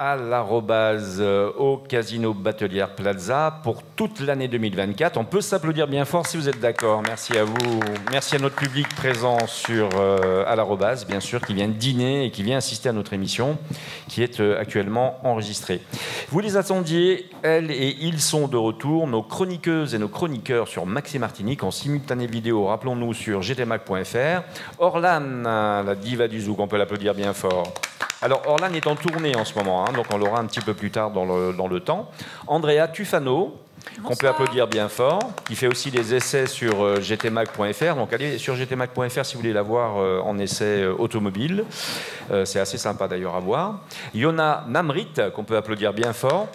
À l'arrobase au Casino Batelière Plaza pour toute l'année 2024. On peut s'applaudir bien fort si vous êtes d'accord. Merci à vous. Merci à notre public présent sur à l'arrobase, bien sûr, qui vient dîner et qui vient assister à notre émission, qui est actuellement enregistrée. Vous les attendiez, elles et ils sont de retour, nos chroniqueuses et nos chroniqueurs sur Maxi Martinique en simultané vidéo, rappelons-nous, sur gtmac.fr. Orlan, la diva du zouk, on peut l'applaudir bien fort. Alors, Orlan est en tournée en ce moment, hein, donc on l'aura un petit peu plus tard dans le temps. Andrea Tufano, qu'on peut applaudir bien fort, qui fait aussi des essais sur gtmac.fr. Donc, allez sur gtmac.fr si vous voulez la voir en essai automobile. C'est assez sympa d'ailleurs à voir. Yona Namrit, qu'on peut applaudir bien fort,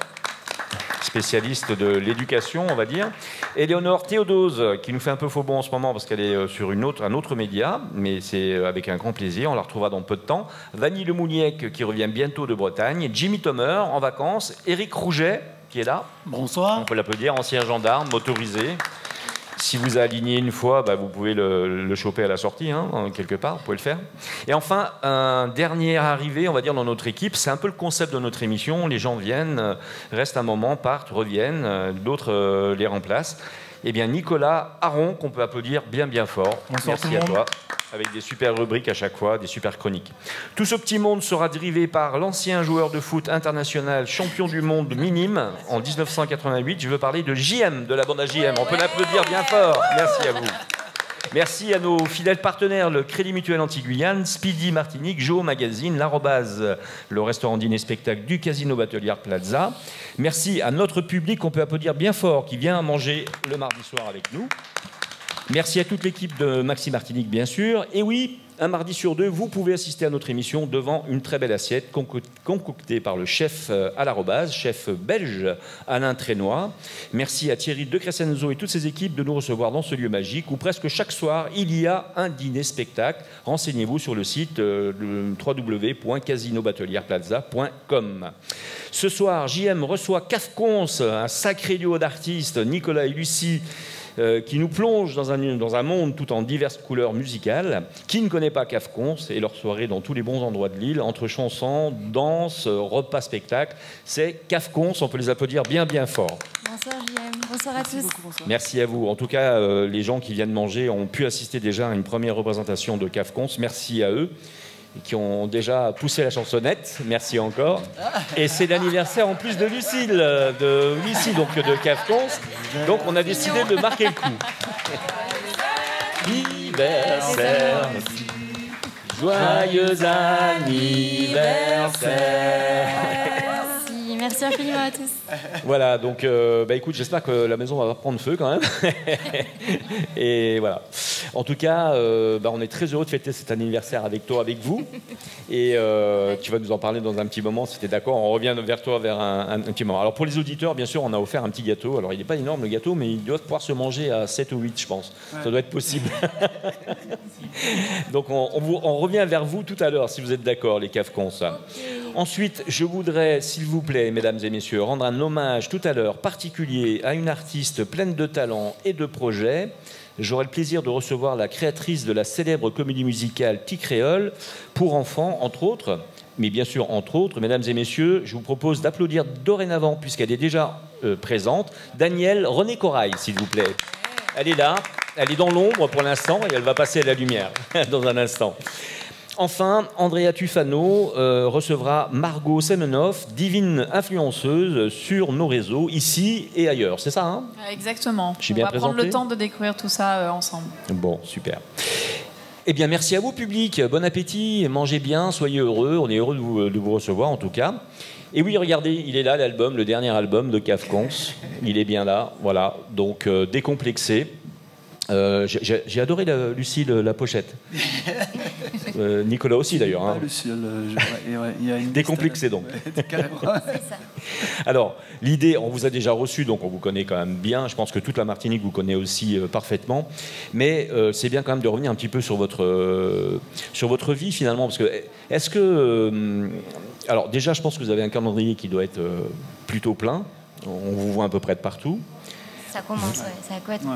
spécialiste de l'éducation, on va dire. Éléonore Théodose, qui nous fait un peu faux bon en ce moment parce qu'elle est sur un autre média, mais c'est avec un grand plaisir, on la retrouvera dans peu de temps. Vanille Lemouniec, qui revient bientôt de Bretagne. Jimmy Tomer, en vacances. Éric Rouget, qui est là. Bonsoir. On peut l'applaudir, ancien gendarme, motorisé. Si vous alignez une fois, vous pouvez le choper à la sortie, hein, quelque part, vous pouvez le faire. Et enfin, un dernier arrivé, on va dire, dans notre équipe, c'est un peu le concept de notre émission. Les gens viennent, restent un moment, partent, reviennent, d'autres les remplacent. Eh bien, Nicolas Aron, qu'on peut applaudir bien bien fort. Bonsoir. Merci à toi. Avec des super rubriques à chaque fois, des super chroniques. Tout ce petit monde sera dérivé par l'ancien joueur de foot international, champion du monde minime en 1988. Je veux parler de JM, de la bande à JM. On peut l'applaudir bien fort. Merci à vous. Merci à nos fidèles partenaires, le Crédit Mutuel Antilles-Guyane, Speedy Martinique, Joe Magazine, l'Arrobase, le restaurant dîner-spectacle du Casino Batelière Plaza. Merci à notre public, qu'on peut applaudir bien fort, qui vient manger le mardi soir avec nous. Merci à toute l'équipe de Maxi Martinique, bien sûr. Et oui, un mardi sur deux, vous pouvez assister à notre émission devant une très belle assiette concoctée par le chef à l'arrobase, chef belge Alain Trénois. Merci à Thierry De Crescenzo et toutes ses équipes de nous recevoir dans ce lieu magique où presque chaque soir, il y a un dîner-spectacle. Renseignez-vous sur le site www.casinobatelièreplaza.com. Ce soir, JM reçoit Cafcons, un sacré duo d'artistes, Nicolas et Lucie, qui nous plonge dans un monde tout en diverses couleurs musicales. Qui ne connaît pas Cafcons et leur soirée dans tous les bons endroits de l'île, entre chansons, danse, repas, spectacle. C'est Cafcons, on peut les applaudir bien bien fort. Bonsoir JM, bonsoir à tous. Bonsoir. Merci à vous. En tout cas, les gens qui viennent manger ont pu assister déjà à une première représentation de Cafcons. Merci à eux, qui ont déjà poussé la chansonnette. Merci encore. Et c'est l'anniversaire en plus de Lucille, donc de Cafcons. Donc on a décidé de marquer le coup. Anniversaire, joyeux anniversaire. Merci infiniment à tous. Voilà, donc écoute, j'espère que la maison va prendre feu quand même. Et voilà. En tout cas, on est très heureux de fêter cet anniversaire avec toi, avec vous. Et tu vas nous en parler dans un petit moment, si tu es d'accord. On revient vers toi vers un petit moment. Alors pour les auditeurs, bien sûr, on a offert un petit gâteau. Alors il n'est pas énorme le gâteau, mais il doit pouvoir se manger à 7 ou 8, je pense. Ouais. Ça doit être possible. Donc on revient vers vous tout à l'heure, si vous êtes d'accord, les Cafcons. Okay. Ensuite, je voudrais, s'il vous plaît, mesdames et messieurs, rendre un hommage tout à l'heure particulier à une artiste pleine de talent et de projets. J'aurai le plaisir de recevoir la créatrice de la célèbre comédie musicale Ticréole pour enfants, entre autres. Mais bien sûr, entre autres, mesdames et messieurs, je vous propose d'applaudir dorénavant, puisqu'elle est déjà présente, Danielle René Corail, s'il vous plaît. Elle est là, elle est dans l'ombre pour l'instant et elle va passer à la lumière dans un instant. Enfin, Andrea Tufano recevra Margot Semenoff, divine influenceuse sur nos réseaux, ici et ailleurs. C'est ça, hein? Exactement. On va prendre le temps de découvrir tout ça ensemble. Bon, super. Eh bien, merci à vous, public. Bon appétit, mangez bien, soyez heureux. On est heureux de vous recevoir, en tout cas. Et oui, regardez, il est là, l'album, le dernier album de Cafcons. Il est bien là, voilà. Donc, décomplexé. J'ai adoré, Lucie, la pochette. Nicolas aussi d'ailleurs. Pas Hein. le seul. Il y a une Décomplexé donc. Carrément. C'est ça. Alors, l'idée, on vous a déjà reçu, donc on vous connaît quand même bien. Je pense que toute la Martinique vous connaît aussi parfaitement. Mais c'est bien quand même de revenir un petit peu sur votre vie finalement. Parce que, est-ce que... alors déjà, je pense que vous avez un calendrier qui doit être plutôt plein. On vous voit à peu près de partout. Ça commence,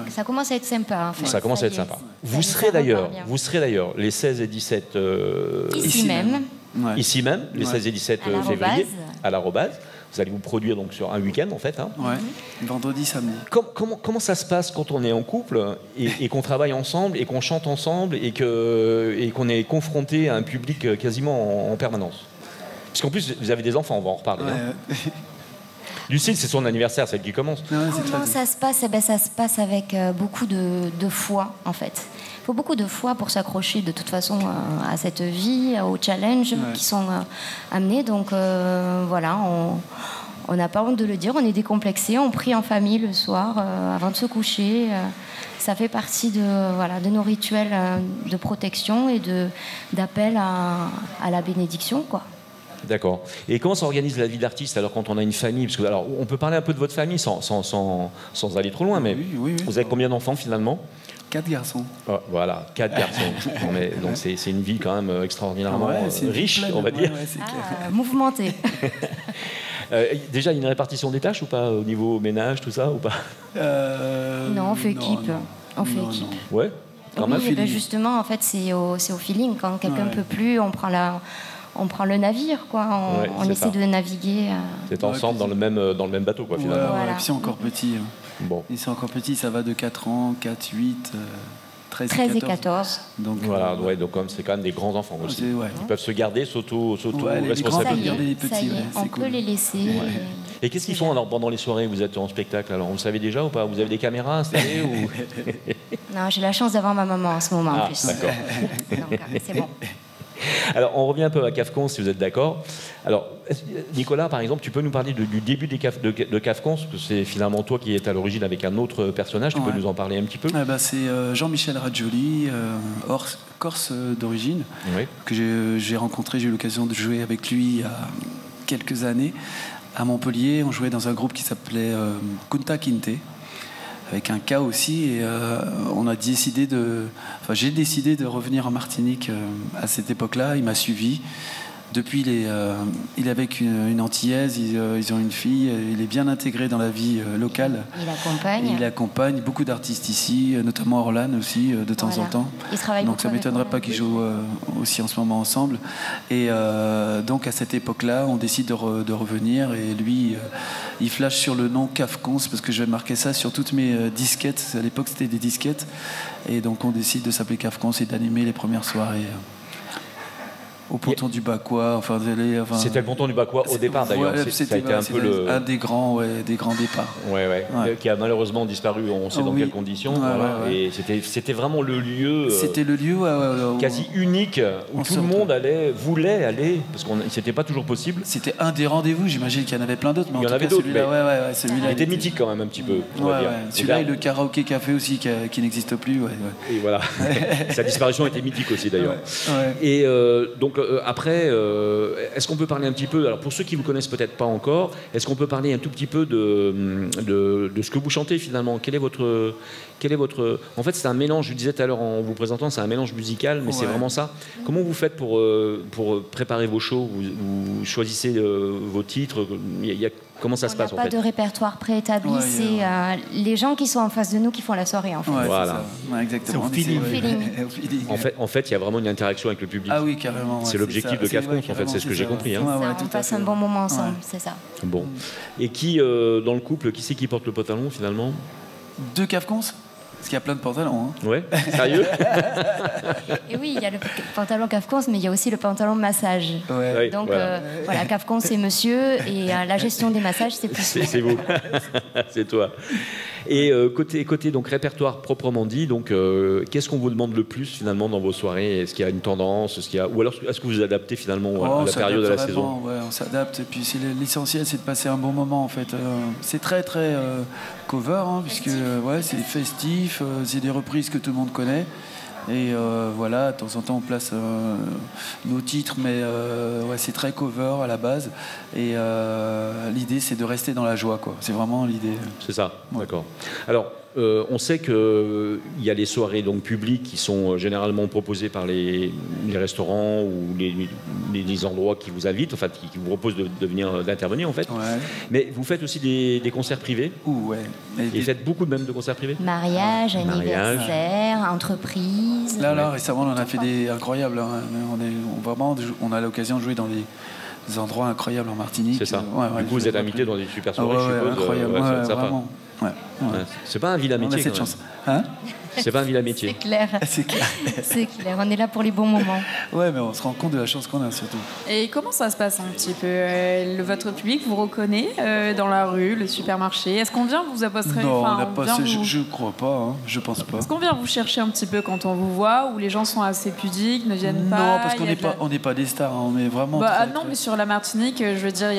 ça commence à être sympa. En fait. Ça commence à être sympa. Vous serez d'ailleurs les 16 et 17... Ici même. Ouais. Ici même, les 16 et 17 février, à l'Arrobase. Vous allez vous produire donc sur un week-end en fait. Hein. Ouais. Vendredi, samedi. Comment ça se passe quand on est en couple et qu'on travaille ensemble et qu'on chante ensemble et qu'on est confronté à un public quasiment en permanence? Parce qu'en plus, vous avez des enfants, on va en reparler. Ouais. Hein. Lucille, c'est son anniversaire, c'est elle qui commence. Ouais, c'est très Comment bien. ça se passe? Ça se passe avec beaucoup de foi, en fait. Il faut beaucoup de foi pour s'accrocher de toute façon à cette vie, aux challenges qui sont amenés. Donc voilà, on n'a pas honte de le dire, on est décomplexé, on prie en famille le soir avant de se coucher. Ça fait partie de nos rituels de protection et d'appel à la bénédiction, quoi. D'accord. Et comment s'organise la vie d'artiste alors quand on a une famille? Parce que, alors, on peut parler un peu de votre famille sans aller trop loin, mais Oui. vous avez combien d'enfants finalement? 4 garçons. Ah, voilà, 4 garçons. Donc c'est une vie quand même extraordinairement c'est une vie riche, pleine. on va dire. Ouais, c'est clair. Mouvementé. Déjà, il y a une répartition des tâches ou pas au niveau ménage, tout ça ou pas? Non, on fait équipe. On fait équipe. Ouais, quand même. Oui, ben justement, en fait, c'est au feeling. Quand quelqu'un ne peut plus, on prend le navire, quoi. On c'est essaie ça. de naviguer. C'est ensemble dans le même bateau, quoi, finalement. Voilà. Et puis c'est encore petit. Bon. Et c'est encore petit, ça va de 4 ans, 4, 8, 13 et 14. Donc, Voilà, donc c'est quand même des grands enfants aussi. Ouais. Ils peuvent se garder, Ouais, les grands s'auto-responsabiliser. peuvent garder les Ça petits, y est, ouais, on c'est peut cool. les laisser. Et qu'est-ce qu'ils font alors pendant les soirées? Vous êtes en spectacle, alors on le savait déjà ou pas? Vous avez des caméras installées ou... Non, j'ai la chance d'avoir ma maman en ce moment en plus. D'accord. Donc, c'est bon. Alors, on revient un peu à Cafcons, si vous êtes d'accord. Alors, Nicolas, par exemple, tu peux nous parler du début de Cafcons, parce que c'est finalement toi qui es à l'origine avec un autre personnage. Tu peux nous en parler un petit peu? C'est Jean-Michel Raggioli, Corse d'origine, que j'ai rencontré. J'ai eu l'occasion de jouer avec lui il y a quelques années à Montpellier. On jouait dans un groupe qui s'appelait Kunta Kinte, avec un K aussi, et j'ai décidé de revenir en Martinique à cette époque-là. Il m'a suivi. Depuis, il est avec une Antillaise, ils ont une fille, il est bien intégré dans la vie locale. Il accompagne beaucoup d'artistes ici, notamment Orlan aussi, de temps en temps. Donc ça ne m'étonnerait pas qu'ils jouent aussi en ce moment ensemble. Et donc à cette époque-là, on décide de revenir, et lui, il flash sur le nom Cafcons, parce que je vais marquer ça sur toutes mes disquettes. À l'époque, c'était des disquettes. Et donc on décide de s'appeler Cafcons et d'animer les premières soirées. Au Ponton du Bacois, c'était le Ponton du Bacois au départ d'ailleurs. Ça a été un peu un des grands départs. Ouais. Qui a malheureusement disparu. On sait dans quelles conditions. Et c'était vraiment le lieu. C'était le lieu quasi unique où tout le monde voulait aller, parce que c'était pas toujours possible. C'était un des rendez-vous. J'imagine qu'il y en avait plein d'autres, mais il y en avait d'autres. Celui-là était mythique quand même un petit peu. Celui-là et le karaoké café aussi qui n'existe plus. Et voilà. Sa disparition était mythique aussi d'ailleurs. Et donc après, est-ce qu'on peut parler un petit peu, alors pour ceux qui ne vous connaissent peut-être pas encore, est-ce qu'on peut parler un tout petit peu de ce que vous chantez finalement? Quel est votre... En fait, c'est un mélange, je disais tout à l'heure en vous présentant, c'est un mélange musical, mais c'est vraiment ça. Comment vous faites pour préparer vos shows? Vous choisissez vos titres? Comment ça se passe en fait? On n'a pas de répertoire préétabli, c'est les gens qui sont en face de nous qui font la soirée en fait. Voilà. Exactement. C'est au feeling. En fait, il y a vraiment une interaction avec le public. Ah oui, carrément. C'est l'objectif de Cafcons, en fait, c'est ce que j'ai compris. On passe un bon moment ensemble, c'est ça. Bon. Et qui, dans le couple, qui c'est qui porte le pantalon finalement? 2 Cafcons? Parce qu'il y a plein de pantalons. Ouais, sérieux? Et oui, il y a le pantalon Cafcons, mais il y a aussi le pantalon massage. Donc voilà, Cafcons c'est monsieur, et la gestion des massages c'est plus. C'est vous, c'est toi. Et côté donc répertoire proprement dit, donc qu'est-ce qu'on vous demande le plus finalement dans vos soirées? Est-ce qu'il y a une tendance? Ou alors est-ce que vous vous adaptez finalement à la période de la saison? On s'adapte, et puis l'essentiel c'est de passer un bon moment en fait. C'est très cover, puisque c'est festif, c'est des reprises que tout le monde connaît. Et voilà, de temps en temps, on place nos titres, mais ouais, c'est très cover à la base. Et l'idée, c'est de rester dans la joie, quoi. C'est vraiment l'idée. C'est ça, d'accord. Alors, on sait qu'il y a les soirées donc, publiques qui sont généralement proposées par les restaurants ou les endroits qui vous invitent, enfin, qui vous proposent d'intervenir, en fait. Ouais. Mais vous faites aussi des concerts privés. Ouais. Et vous faites beaucoup même de concerts privés. Mariage, anniversaire, entreprise. Là, récemment, on en a fait des incroyables. Hein. On a l'occasion de jouer dans des endroits incroyables en Martinique. C'est ça. Du coup, vous êtes invité dans des super soirées, je suppose. Incroyable. Ça va être sympa. Vraiment. Ouais. C'est pas un vilain métier. On a cette chance. Hein? C'est pas un vilain métier. C'est clair. C'est clair. C'est clair. On est là pour les bons moments. Ouais, mais on se rend compte de la chance qu'on a surtout. Et comment ça se passe un petit peu votre public vous reconnaît dans la rue, le supermarché? Est-ce qu'on vient vous apostropher? Non, on n'a pas. Je crois pas. Hein. Je pense pas. Est-ce qu'on vient vous chercher un petit peu quand on vous voit, ou les gens sont assez pudiques, ne viennent pas? Non, parce qu'on n'est pas des stars. Hein. On est vraiment. Non, mais sur la Martinique, je veux dire,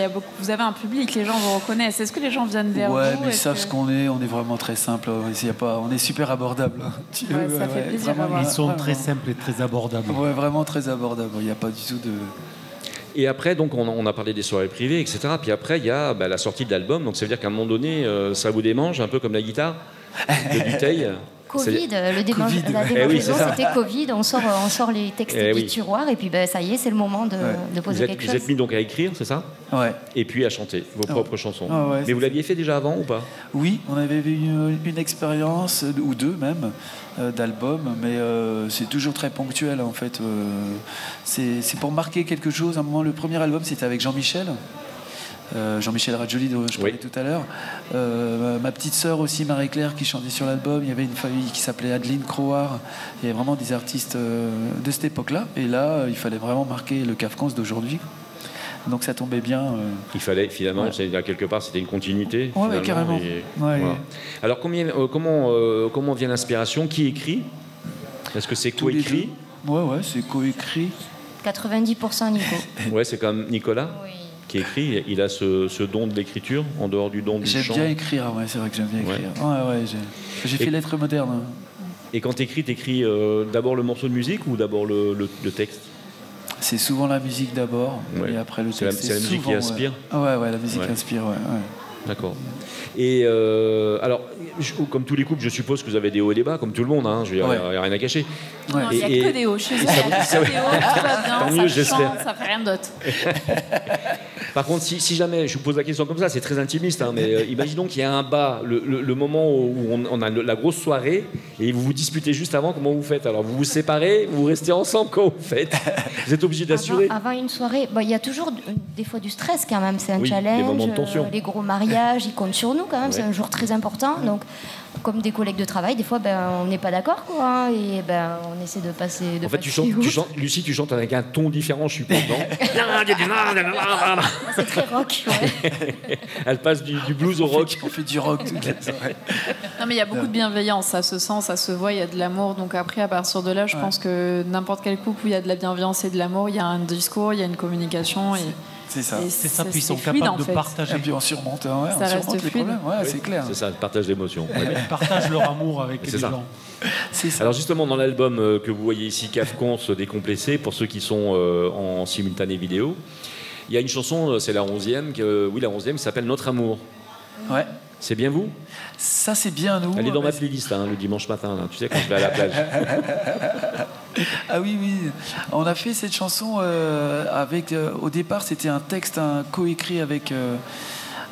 vous avez un public, les gens vous reconnaissent. Est-ce que les gens viennent vers vous? Ouais, mais ils savent ce qu'on est. On est vraiment très simple. On est super abordable. Ça fait plaisir. Ils sont très simples et très abordables. Ouais, vraiment très abordables. Il n'y a pas du tout de... Et après, donc, on a parlé des soirées privées, etc. Puis après, il y a la sortie de l'album. Donc ça veut dire qu'à un moment donné, ça vous démange, un peu comme la guitare de Dutheil. Covid, la démangeaison, c'était Covid. On sort les textes du tiroir et puis ça y est, c'est le moment de poser quelque chose. Vous êtes mis donc à écrire, c'est ça? Ouais. Et puis à chanter vos propres chansons. Ouais, mais vous l'aviez fait déjà avant ou pas? Oui, on avait eu une expérience, ou deux même, d'album, mais c'est toujours très ponctuel en fait. C'est pour marquer quelque chose. À un moment, le premier album, c'était avec Jean-Michel. Jean-Michel Radjoli dont je parlais tout à l'heure, ma petite sœur aussi, Marie-Claire, qui chantait sur l'album. Il y avait une famille qui s'appelait Adeline Croard. Il y avait vraiment des artistes de cette époque-là, et là il fallait vraiment marquer le Cafcons d'aujourd'hui, donc ça tombait bien. Il fallait finalement, quelque part c'était une continuité. Ouais, carrément. Voilà. Alors comment vient l'inspiration? Qui écrit? Est-ce que c'est coécrit? Ouais, c'est coécrit. 90% Nico. Ouais, c'est comme Nicolas. Oui. Qui écrit, il a ce don de l'écriture en dehors du don du chant. J'aime bien écrire, c'est vrai que j'aime bien écrire. J'ai fait lettres modernes. Et quand t'écris d'abord le morceau de musique ou d'abord le texte? C'est souvent la musique d'abord, et après le texte. C'est la musique qui inspire. Ouais, la musique inspire, ouais. D'accord. Et alors, comme tous les couples, je suppose que vous avez des hauts et des bas, comme tout le monde, hein, il n'y a rien à cacher. Ouais. Non, il n'y a que des hauts chez eux. Tant mieux, j'espère. Ça fait rien d'autre. Par contre, si jamais, je vous pose la question comme ça, c'est très intimiste, hein, mais imaginons qu'il y a un bas, le moment où on a la grosse soirée, et vous vous disputez juste avant, comment vous faites? Alors, vous vous séparez, vous restez ensemble, comment vous faites? Vous êtes obligé d'assurer? Avant une soirée, il y a toujours des fois du stress quand même, c'est un challenge. Des moments de tension. Les gros mariages, ils comptent sur nous quand même, c'est un jour très important. Donc, comme des collègues de travail, des fois, on n'est pas d'accord, quoi. Et on essaie de passer. En fait, Lucie, tu chantes avec un ton différent, je suppose, non? C'est très rock, ouais. Elle passe du blues au rock. On fait du rock toute la soirée. Non, mais il y a beaucoup de bienveillance, ça se sent, ça se voit, il y a de l'amour. Donc après, à partir de là, je pense que n'importe quel couple où il y a de la bienveillance et de l'amour, il y a un discours, il y a une communication. C'est ça. C'est ça, puis ils sont capables de partager. Et puis on surmonte, on surmonte les problèmes. Ouais, c'est clair. C'est ça, le partage d'émotions. Ils partagent leur amour avec les gens. C'est ça. Alors justement, dans l'album que vous voyez ici, Cafcons décomplexé, pour ceux qui sont en simultané vidéo, il y a une chanson, c'est la 11e, qui s'appelle Notre Amour. Ouais. C'est bien vous? Ça, c'est bien nous. Elle est dans ma playlist, le dimanche matin, tu sais, quand je vais à la plage. Ah oui. On a fait cette chanson avec... au départ, c'était un texte coécrit avec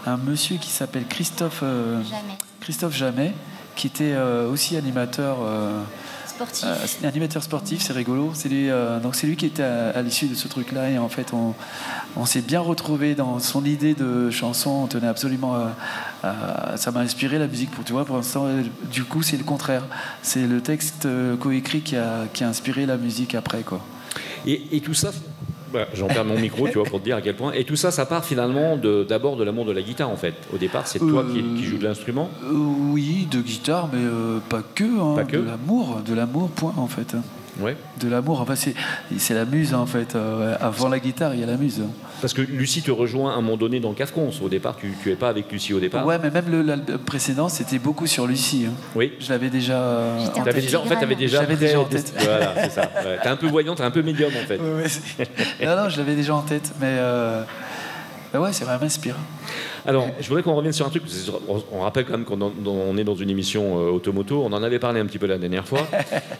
un monsieur qui s'appelle Christophe Jamais, qui était aussi animateur... sportif. Animateur sportif, c'est rigolo. C'est lui qui était à l'issue de ce truc-là. Et en fait, on s'est bien retrouvé dans son idée de chanson. On tenait absolument ça m'a inspiré la musique, pour l'instant. Du coup, c'est le contraire. C'est le texte coécrit qui a inspiré la musique après, quoi. Et tout ça... j'en perds mon micro, pour te dire à quel point. Et tout ça, ça part finalement d'abord de l'amour de la guitare, en fait. Au départ, c'est toi qui joues de l'instrument. Oui, de guitare, mais pas que. Pas que. De l'amour, point, en fait. Ouais. De l'amour. Enfin, c'est la muse, en fait. Avant la guitare, il y a la muse. Parce que Lucie te rejoint à un moment donné dans Cafcons. Au départ, tu n'es pas avec Lucie au départ. Ouais, mais même l'album précédent, c'était beaucoup sur Lucie. Hein. Oui. Je l'avais déjà. J'avais déjà en tête. Voilà, c'est ça. Ouais. T'es un peu voyant, t'es un peu médium en fait. Non, je l'avais déjà en tête. Mais ouais, c'est vraiment inspirant. Alors, je voudrais qu'on revienne sur un truc. On rappelle quand même qu'on est dans une émission automoto. On en avait parlé un petit peu la dernière fois.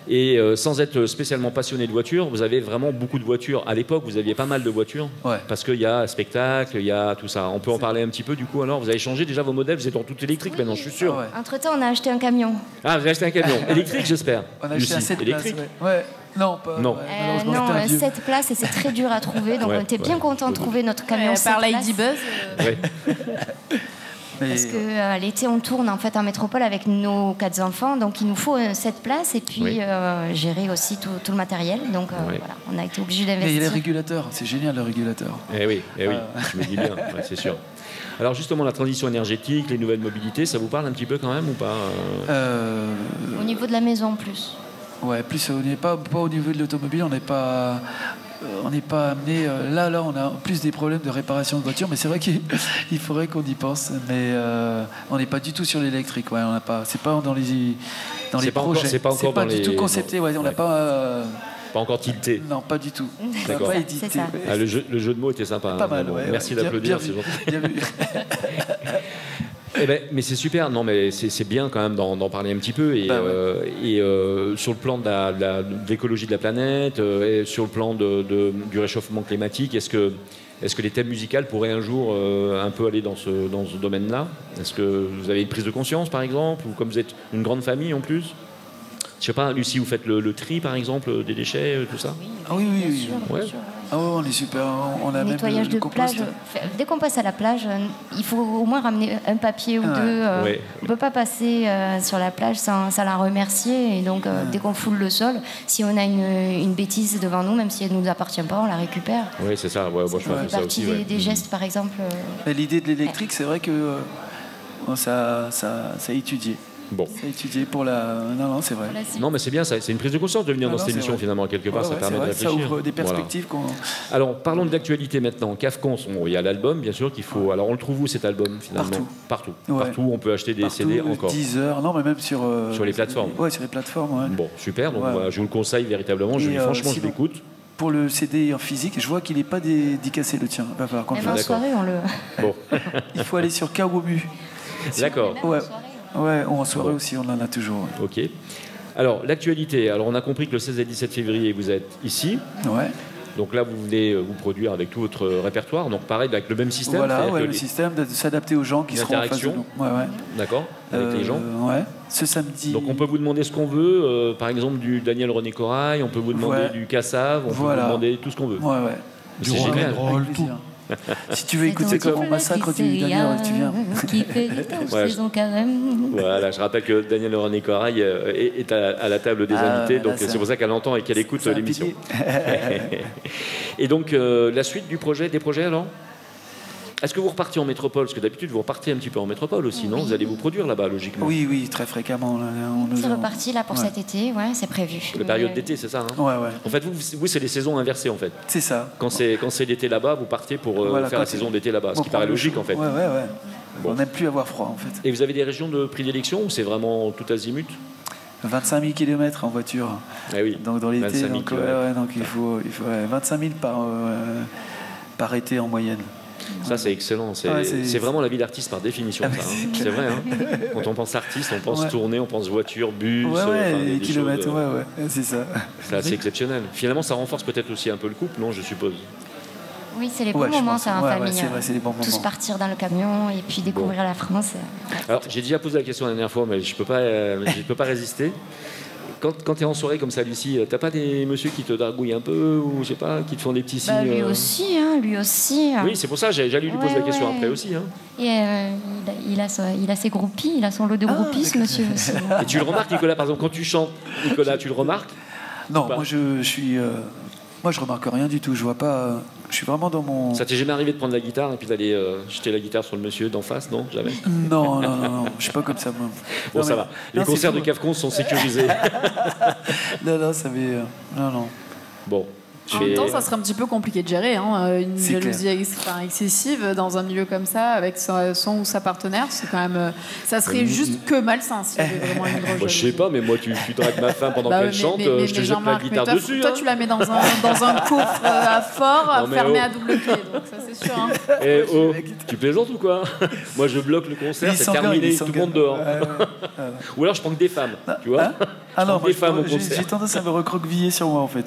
Et sans être spécialement passionné de voitures, vous avez vraiment beaucoup de voitures. À l'époque, vous aviez pas mal de voitures. Ouais. Parce qu'il y a spectacle, il y a tout ça. On peut en parler un petit peu du coup. Alors, vous avez changé déjà vos modèles. Vous êtes en tout électrique maintenant, je suis sûr. Ah ouais. Entre-temps, on a acheté un camion. Ah, vous avez acheté un camion électrique, j'espère. On a acheté un 7 places. Ouais. Non, pas. Non. Ouais, non, 7 places et c'est très dur à trouver. Donc on était bien content de trouver notre camion. Par Lady Buzz. Parce que l'été, on tourne en fait en métropole avec nos 4 enfants, donc il nous faut 7 places et puis gérer aussi tout le matériel. Donc voilà, on a été obligé d'investir. Mais il y a les régulateurs, c'est génial le régulateur. Eh oui, je me dis bien, c'est sûr. Alors justement, la transition énergétique, les nouvelles mobilités, ça vous parle un petit peu quand même ou pas Au niveau de la maison, plus. Ouais, plus on n'est pas au niveau de l'automobile, on n'est pas amené. Là, on a plus des problèmes de réparation de voitures, mais c'est vrai qu'il faudrait qu'on y pense. Mais on n'est pas du tout sur l'électrique. Ouais, on n'a pas. C'est pas dans les projets. C'est pas du tout concepté. Ouais, on n'a pas. Pas encore tilté. Non, pas du tout. D'accord. Pas édité. Ah, le jeu de mots était sympa. Pas mal. Ouais, merci d'applaudir, c'est gentil. Bien vu. Mais c'est super, non mais c'est bien quand même d'en parler un petit peu et sur le plan de l'écologie de la planète et sur le plan du réchauffement climatique, est-ce que les thèmes musicaux pourraient un jour un peu aller dans ce domaine-là? Est-ce que vous avez une prise de conscience par exemple, ou comme vous êtes une grande famille en plus? Je sais pas, Lucie, vous faites le tri par exemple des déchets, tout ça? Ah oui. Bien sûr, bien sûr. Ah ouais, on est super. On a nettoyage même de plage. Dès qu'on passe à la plage, il faut au moins ramener un papier ou deux. On ne peut pas passer sur la plage sans la remercier. Et donc, dès qu'on foule le sol, si on a une bêtise devant nous, même si elle ne nous appartient pas, on la récupère. Oui, c'est ça. Ouais, moi, je fais ça aussi. Des gestes, par exemple. L'idée de l'électrique, c'est vrai que ça a étudié. Bon. C'est étudié pour la. Non, c'est vrai. Non, mais c'est bien, c'est une prise de conscience de venir dans cette émission, finalement, quelque part, ça permet de réfléchir. Ça ouvre des perspectives qu'on. Alors, parlons de l'actualité maintenant. Cafcons, il y a l'album, bien sûr, qu'il faut. Alors, on le trouve où cet album, finalement? Partout. Partout, on peut acheter des CD encore. 10 heures, non, mais même sur les plateformes. Ouais, sur les plateformes, ouais. Bon, super, donc je vous le conseille véritablement, franchement, je l'écoute. Pour le CD en physique, je vois qu'il n'est pas dédicacé le tien. Il va falloir qu'on le fasse. En soirée, on le. Bon. Il faut aller sur Kawomu. D'accord. Ouais, en soirée aussi, on en a toujours. Ouais. Ok. Alors, l'actualité. Alors, on a compris que le 16 et 17 février, vous êtes ici. Ouais. Donc là, vous venez vous produire avec tout votre répertoire. Donc, pareil, avec le même système. Voilà, le système de s'adapter aux gens qui seront en face de nous. Ouais. D'accord. Avec les gens. Ouais. Ce samedi. Donc, on peut vous demander ce qu'on veut. Par exemple, du Daniel René Corail. On peut vous demander du Cassav. On peut vous demander tout ce qu'on veut. Ouais. Du rock'n'roll, tout. Si tu veux écouter comme on massacre du Daniel, tu viens. Qui fait saison carême. Voilà, je rappelle que Daniel René Corail est à la table des invités, donc c'est pour ça qu'elle entend et qu'elle écoute l'émission. Et donc, la suite des projets alors? Est-ce que vous repartez en métropole? Parce que d'habitude, vous repartez un petit peu en métropole aussi, non? Vous allez vous produire là-bas, logiquement. Oui, très fréquemment. C'est reparti là pour cet été, c'est prévu. La période d'été, c'est ça, hein? Ouais. En fait, vous c'est les saisons inversées, en fait. C'est ça. Quand c'est l'été là-bas, vous partez pour faire la saison d'été là-bas, ce qui paraît logique, en fait. Ouais. Bon. On n'aime plus avoir froid, en fait. Et vous avez des régions de prédilection ou c'est vraiment tout azimut? 25 000 km en voiture. Eh oui. Donc dans l'été, donc il faut 25 000 par été en moyenne. Ça, c'est excellent. C'est vraiment la vie d'artiste par définition. C'est vrai. Hein. Quand on pense artiste, on pense tournée, on pense voiture, bus. Des kilomètres, c'est ça. C'est assez exceptionnel. Finalement, ça renforce peut-être aussi un peu le couple, non, je suppose? Oui, c'est les bons moments, ça, en famille. C'est vrai, c'est les bons moments. Tous partir dans le camion et puis découvrir la France. Alors, j'ai déjà posé la question la dernière fois, mais je peux pas résister. Quand tu es en soirée comme ça, Lucie, t'as pas des messieurs qui te dargouillent un peu ou je sais pas, qui te font des petits signes? Lui aussi. Oui, c'est pour ça, j'allais lui poser la question après aussi. Hein. Et il a ses groupies, il a son lot de groupies, ce monsieur aussi. Et tu le remarques, Nicolas, par exemple, quand tu chantes, Nicolas, tu le remarques? Non, moi je remarque rien du tout. Je vois pas. Je suis vraiment dans mon... Ça t'est jamais arrivé de prendre la guitare et puis d'aller jeter la guitare sur le monsieur d'en face, non? Jamais? Non, je suis pas comme ça, moi. Bon, ça va. Les concerts de Cafcon sont sécurisés. Non, ça m'est... Non. Bon. En même temps, ça serait un petit peu compliqué de gérer, hein, une jalousie excessive dans un milieu comme ça, avec son ou sa partenaire. C'est quand même, ça serait juste que malsain s'il y avait vraiment une grosse jalousie. Je sais pas, mais moi, tu dragues ma femme pendant qu'elle chante, je te jette la guitare dessus. Toi, tu la mets dans un coffre à fort, fermé à double clé, donc ça c'est sûr. Hein. Eh oh, tu plaisantes ou quoi? Moi, je bloque le concert, c'est terminé, tout le monde dehors. Ou alors, je prends que des femmes, tu vois. Alors, j'ai tendance à me recroqueviller sur moi, en fait.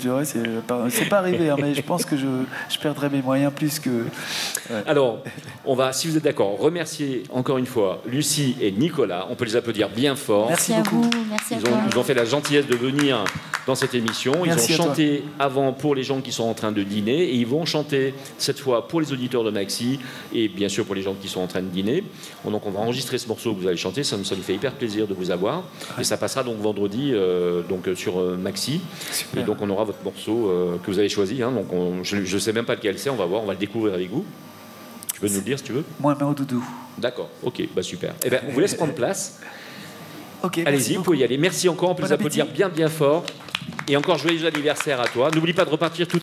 C'est pas arrivé, hein, mais je pense que je perdrai mes moyens plus que... Ouais. Alors, on va, si vous êtes d'accord, remercier encore une fois Lucie et Nicolas. On peut les applaudir bien fort. Merci beaucoup. Merci à toi. Ils ont fait la gentillesse de venir dans cette émission. Ils ont chanté avant pour les gens qui sont en train de dîner et ils vont chanter cette fois pour les auditeurs de Maxi et bien sûr pour les gens qui sont en train de dîner. Donc on va enregistrer ce morceau que vous allez chanter. Ça me fait hyper plaisir de vous avoir. Et ça passera donc vendredi sur Maxi. Super. Et donc on aura votre morceau que vous avez choisi. Hein. Donc je ne sais même pas lequel c'est. On va voir. On va le découvrir avec vous. Tu peux nous le dire si tu veux? Moi, mais au doudou. D'accord. Ok. Bah super. Eh ben, on vous laisse prendre place. Okay, allez-y, vous pouvez y aller. Merci encore. On peut les applaudir bien fort. Et encore joyeux anniversaire à toi. N'oublie pas de repartir tout.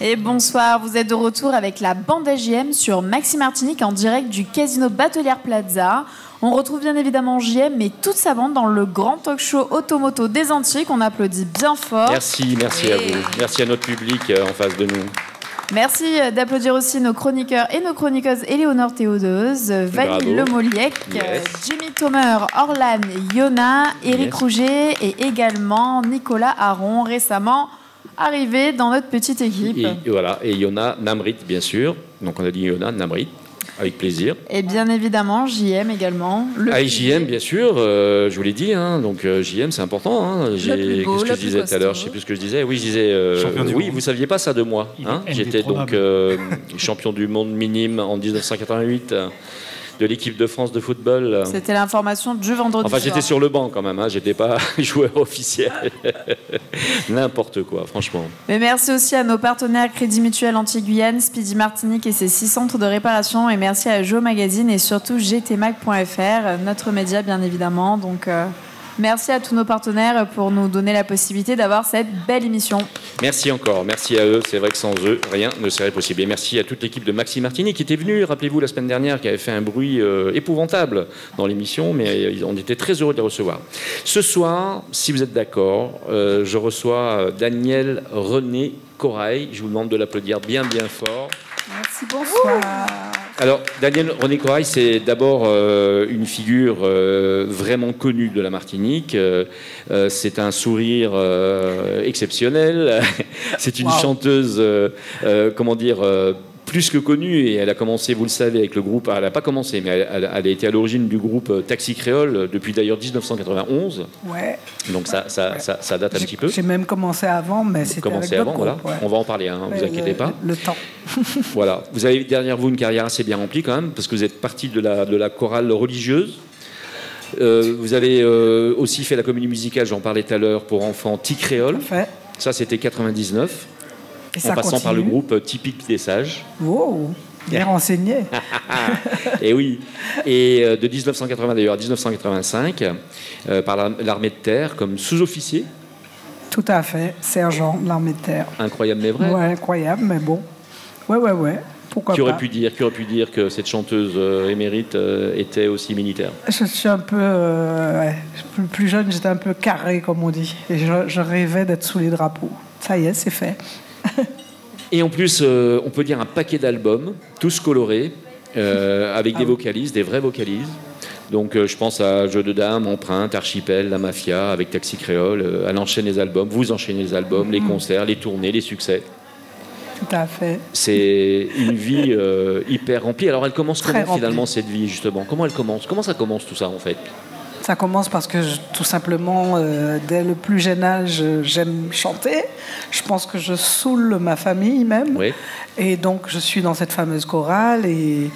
Et bonsoir, vous êtes de retour avec la bande JM sur Maxi Martinique en direct du Casino Batelière Plaza. On retrouve bien évidemment JM mais toute sa bande dans le grand talk show Automoto des Antilles qu'on applaudit bien fort. Merci à vous. Merci à notre public en face de nous. Merci d'applaudir aussi nos chroniqueurs et nos chroniqueuses Éléonore Théodeuse, Vanille Lemoliec, Jimmy Thomer, Orlan, Yona, Éric Rouget et également Nicolas Aron, récemment arrivé dans notre petite équipe. Et voilà, et Yona Namrit, bien sûr. Donc on a dit Yona Namrit, avec plaisir. Et bien évidemment, JM également. JM, bien sûr, je vous l'ai dit. Hein, donc JM, c'est important. Hein, qu'est-ce que je disais tout à l'heure? Je ne sais plus ce que je disais. Oui, je disais... oui, vous ne saviez pas ça de moi. Hein, j'étais donc champion du monde minime en 1988. De l'équipe de France de football. C'était l'information du vendredi soir. Enfin, j'étais sur le banc quand même, hein, j'étais pas joueur officiel. N'importe quoi, franchement. Mais merci aussi à nos partenaires Crédit Mutuel Antilles-Guyane, Speedy Martinique et ses 6 centres de réparation. Et merci à Joe Magazine et surtout gtmag.fr, notre média bien évidemment. Donc, merci à tous nos partenaires pour nous donner la possibilité d'avoir cette belle émission. Merci encore, merci à eux. C'est vrai que sans eux, rien ne serait possible. Et merci à toute l'équipe de Maxi Martini qui était venue, rappelez-vous, la semaine dernière, qui avait fait un bruit épouvantable dans l'émission, mais on était très heureux de les recevoir. Ce soir, si vous êtes d'accord, je reçois Daniel René Corail. Je vous demande de l'applaudir bien fort. Merci, bonsoir. Alors, Daniel René Corail, c'est d'abord une figure vraiment connue de la Martinique. C'est un sourire exceptionnel. C'est une chanteuse, plus que connue, et elle a commencé, vous le savez, avec le groupe... Elle n'a pas commencé, mais elle a été à l'origine du groupe Taxi Créole depuis d'ailleurs 1991. Ouais. Donc ça date un petit peu. J'ai même commencé avant, mais c'était avec d'autres voilà. groupes, ouais. On va en parler, hein, vous inquiétez pas. Le temps. Voilà. Vous avez derrière vous une carrière assez bien remplie quand même, parce que vous êtes partie de la chorale religieuse. Vous avez aussi fait la comédie musicale, j'en parlais tout à l'heure, pour enfants T-Créole. Ça, c'était 99. En passant par le groupe Typique des Sages. Wow, bien renseigné. Et oui. Et de 1980 d'ailleurs à 1985, par l'armée de terre comme sous-officier. Tout à fait, sergent de l'armée de terre. Incroyable mais vrai. Ouais, incroyable, mais bon. Ouais. Pourquoi qui aurait pu dire que cette chanteuse émérite était aussi militaire? Je suis un peu... plus jeune, j'étais un peu carré, comme on dit. Et je rêvais d'être sous les drapeaux. Ça y est, c'est fait. Et en plus, on peut dire un paquet d'albums, tous colorés, avec des vocalises, des vrais vocalises. Donc je pense à Jeux de dames, Empreinte, Archipel, La Mafia, avec Taxi Créole. Elle enchaîne les albums, vous enchaînez les albums, les concerts, les tournées, les succès. Tout à fait. C'est une vie hyper remplie. Alors elle commence Très comment remplie. finalement cette vie justement? Comment elle commence? Comment ça commence tout ça en fait? Ça commence parce que tout simplement, dès le plus jeune âge, j'aime chanter. Je pense que je saoule ma famille même. Oui. Et donc je suis dans cette fameuse chorale et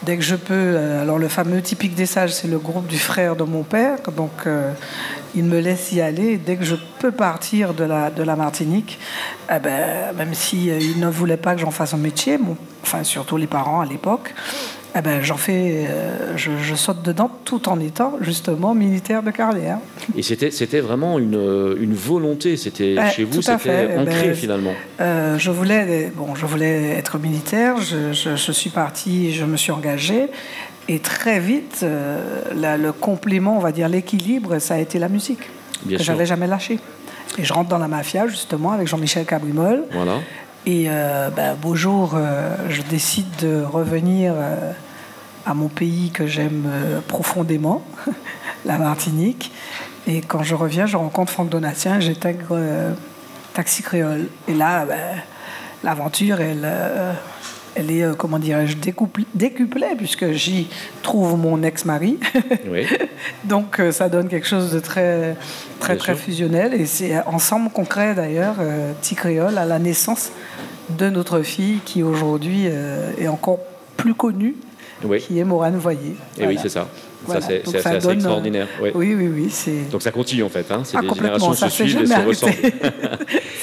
dès que je peux, alors le fameux Typique des Sages, c'est le groupe du frère de mon père, donc il me laisse y aller. Et dès que je peux partir de la Martinique, eh ben, même si il ne voulait pas que j'en fasse un métier, enfin surtout les parents à l'époque, eh ben, j'en fais, je saute dedans tout en étant justement militaire de carrière. Et c'était vraiment une volonté, c'était chez vous, tout à c'était fait. ancré finalement. Je voulais être militaire, je suis partie, je me suis engagée, et très vite, le complément, on va dire l'équilibre, ça a été la musique, Bien que sûr. j'avais jamais lâché. Et je rentre dans la mafia justement avec Jean-Michel Cabrimol. Voilà. Et beau jour, je décide de revenir à mon pays que j'aime profondément, la Martinique. Et quand je reviens, je rencontre Franck Donatien, j'intègre Taxi Créole. Et là, l'aventure, elle est, comment dirais-je, décuplée, puisque j'y trouve mon ex-mari. Oui. Donc ça donne quelque chose de très, très, Bien très sûr. fusionnel. Et c'est ensemble qu'on crée d'ailleurs Petit Créole à la naissance de notre fille qui aujourd'hui est encore plus connue, Oui. qui est Morane Voyer. Et oui, c'est ça. Voilà. Ça, Donc c'est ça assez donne, extraordinaire. Oui. Oui, c'est... Donc ça continue en fait, hein. C'est des complètement, générations ça se s'est suivent et jamais se ressemblent. arrêté.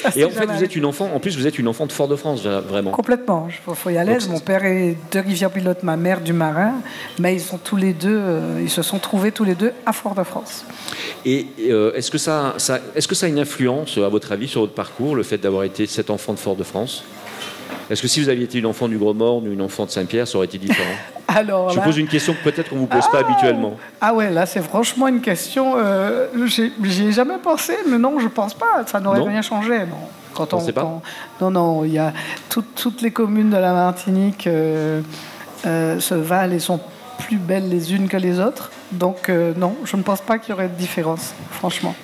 Ça s'est Et en fait, jamais vous êtes une enfant. En plus, vous êtes une enfant de Fort-de-France, vraiment. Complètement, il faut y aller. Donc, Mon père est de Rivière-Pilote, ma mère du Marin, mais ils sont tous les deux, ils se sont trouvés tous les deux à Fort-de-France. Et est-ce que ça a une influence, à votre avis, sur votre parcours, le fait d'avoir été cet enfant de Fort-de-France? Est-ce que si vous aviez été une enfant du Gros-Morne ou une enfant de Saint-Pierre, ça aurait été différent? Alors, Je là, vous pose une question que peut-être qu'on ne vous pose pas habituellement. Ah ouais, là c'est franchement une question, j'y ai jamais pensé, mais non, je pense pas, ça n'aurait Non. rien changé, non. On sait pas. Non, il y a toutes les communes de la Martinique se valent et sont plus belles les unes que les autres, donc non, je ne pense pas qu'il y aurait de différence, franchement.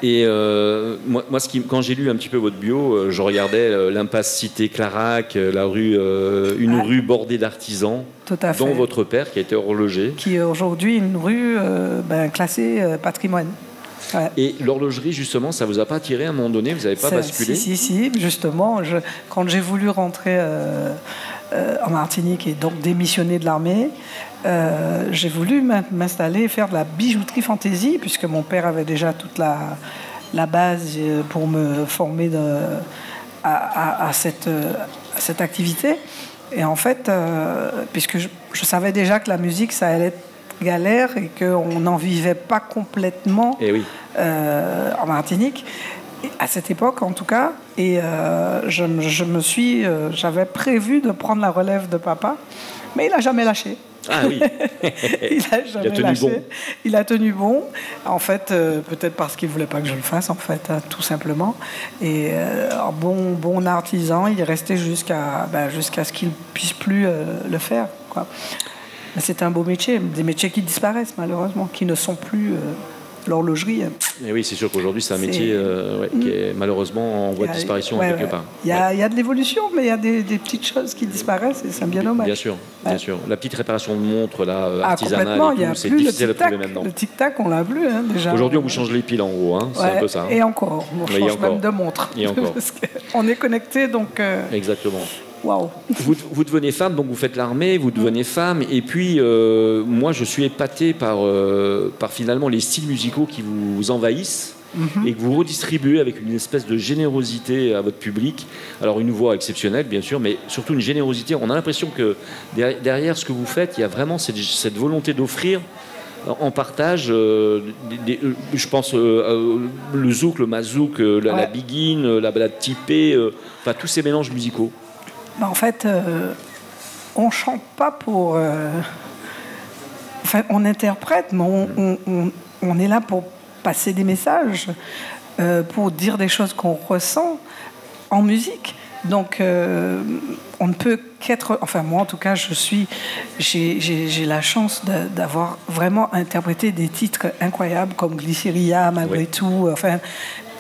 Et moi quand j'ai lu un petit peu votre bio, je regardais l'impasse Cité Clarac, une rue bordée d'artisans, Tout à fait. dont votre père qui a été horloger. Qui est aujourd'hui une rue classée patrimoine. Ouais. Et l'horlogerie, justement, ça vous a pas attiré à un moment donné? Vous n'avez pas basculé? Si, justement, quand j'ai voulu rentrer en Martinique et donc démissionner de l'armée, j'ai voulu m'installer et faire de la bijouterie fantaisie, puisque mon père avait déjà toute la base pour me former à cette activité. Et en fait, puisque je savais déjà que la musique, ça allait être galère et qu'on n'en vivait pas complètement en Martinique, à cette époque en tout cas. Et j'avais prévu de prendre la relève de papa, mais il n'a jamais lâché. Ah oui. Il n'a jamais tenu lâché. bon. Il a tenu bon. En fait, peut-être parce qu'il ne voulait pas que je le fasse, en fait, hein, tout simplement. Et bon artisan, il est resté jusqu'à ce qu'il ne puisse plus le faire, quoi. C'est un beau métier, des métiers qui disparaissent malheureusement, qui ne sont plus l'horlogerie. Et oui, c'est sûr qu'aujourd'hui c'est un métier qui est malheureusement en voie de disparition quelque part. Il y a de l'évolution, mais il y a des petites choses qui disparaissent et c'est bien dommage. Bien sûr, bien sûr. La petite réparation de montres là, artisanale complètement, et tout, c'est difficile à trouver maintenant. Le tic-tac, on l'a plus déjà. Aujourd'hui, on vous change les piles en haut, hein. C'est un peu ça. Hein. Et encore, on change même de montre. Et encore. On est connecté, donc... Exactement. Waouh. Vous devenez femme, donc vous faites l'armée, vous devenez femme, et puis moi je suis épaté par finalement les styles musicaux qui vous envahissent et que vous redistribuez avec une espèce de générosité à votre public. Alors une voix exceptionnelle bien sûr, mais surtout une générosité. On a l'impression que derrière ce que vous faites, il y a vraiment cette volonté d'offrir en partage, je pense le zouk, le mazouk, la biguine, la balade typée, enfin tous ces mélanges musicaux. En fait, on chante pas pour... Enfin, on interprète, mais on est là pour passer des messages, pour dire des choses qu'on ressent en musique. Donc, on ne peut qu'être... Enfin, moi, en tout cas, j'ai la chance d'avoir vraiment interprété des titres incroyables comme Glycéria, malgré tout. Enfin,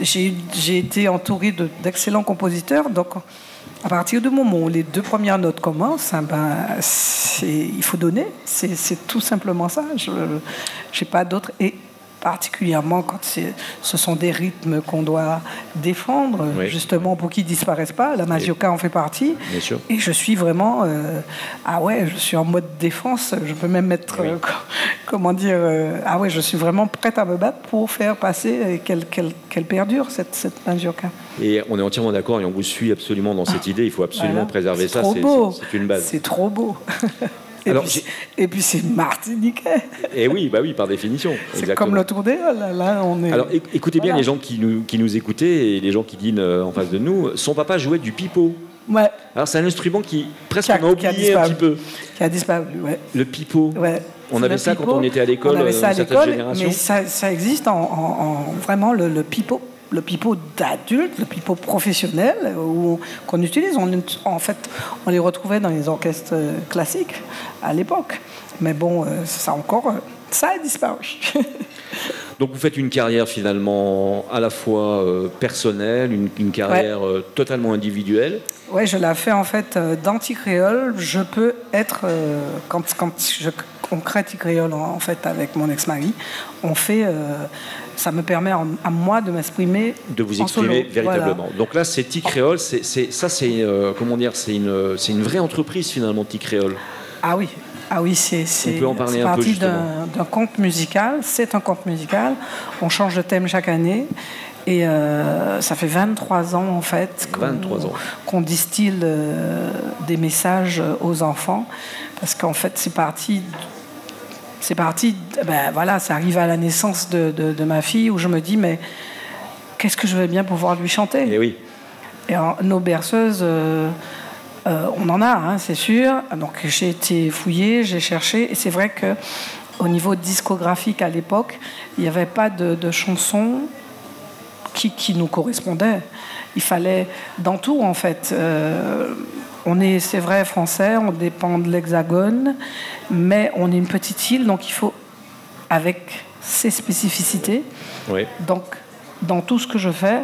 j'ai été entourée d'excellents compositeurs. Donc, à partir du moment où les 2 premières notes commencent, il faut donner. C'est tout simplement ça. Je n'ai pas d'autre... Et particulièrement quand ce sont des rythmes qu'on doit défendre, justement pour qu'ils ne disparaissent pas. La mazurka en fait partie. Bien sûr. Et je suis vraiment... je suis en mode défense. Je peux même mettre... je suis vraiment prête à me battre pour faire passer qu'elle perdure, cette mazurka. Et on est entièrement d'accord et on vous suit absolument dans cette idée. Il faut absolument préserver ça. C'est une base. C'est trop beau. Et puis c'est martiniquais. Et oui, par définition. C'est comme le tour des halles. Là, on est... Alors écoutez bien les gens qui nous écoutaient et les gens qui dînent en face de nous. Son papa jouait du pipeau. Ouais. Alors c'est un instrument qui presque on a oublié un petit peu. Qui a disparu, ouais. Le pipeau. Ouais. On avait ça quand on était à l'école. On avait ça à l'école, mais ça existe en vraiment le pipeau. Le pipeau d'adulte, le pipeau professionnel qu'on utilise. En fait, on les retrouvait dans les orchestres classiques à l'époque. Mais bon, ça a disparu. Donc vous faites une carrière finalement à la fois personnelle, une carrière totalement individuelle. Oui, je la fais en fait d'anti-créole. Je peux être, quand on crée Ticréole en fait avec mon ex-mari, on fait... ça me permet à moi de m'exprimer. De vous exprimer véritablement. Voilà. Donc là, c'est Ticréole. C'est une vraie entreprise finalement, Ticréole. Ah oui. C'est parti d'un conte musical. C'est un conte musical. On change de thème chaque année. Et ça fait 23 ans, en fait, qu'on distille des messages aux enfants. Parce qu'en fait, c'est parti, ça arrive à la naissance de ma fille, où je me dis, mais qu'est-ce que je vais bien pouvoir lui chanter ? Et oui. Et nos berceuses, on en a, c'est sûr. Donc j'ai été fouillée, j'ai cherché. Et c'est vrai qu'au niveau discographique, à l'époque, il n'y avait pas de chansons qui nous correspondaient. Il fallait, dans tout, en fait... c'est vrai, français, on dépend de l'Hexagone, mais on est une petite île, donc il faut, avec ses spécificités. Oui. Donc, dans tout ce que je fais,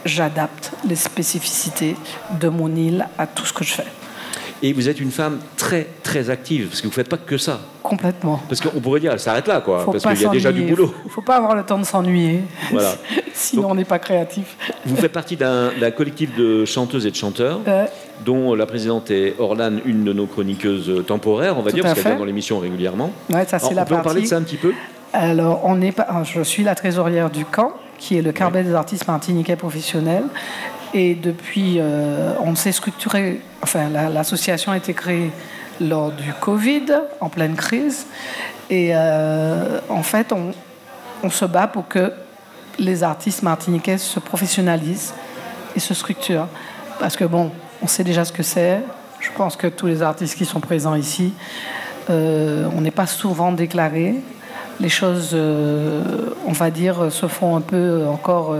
j'adapte les spécificités de mon île à tout ce que je fais. Et vous êtes une femme très, très active, parce que vous ne faites pas que ça. Complètement. Parce qu'on pourrait dire, elle s'arrête là, quoi, parce qu'il y a déjà du boulot. Il ne faut pas avoir le temps de s'ennuyer, voilà. Sinon donc, on n'est pas créatif. Vous faites partie d'un collectif de chanteuses et de chanteurs, dont la présidente est Orlane, une de nos chroniqueuses temporaires, on va dire, parce qu'elle vient dans l'émission régulièrement. Ouais, ça, c'est la on peut en parler de ça un petit peu ? Alors, je suis la trésorière du camp, qui est le Carbet des artistes martiniquais professionnels. Et depuis, on s'est structuré, enfin l'association a été créée lors du Covid, en pleine crise. Et en fait, on se bat pour que les artistes martiniquais se professionnalisent et se structurent. Parce que bon, on sait déjà ce que c'est. Je pense que tous les artistes qui sont présents ici, on n'est pas souvent déclarés. Les choses, on va dire, se font un peu encore...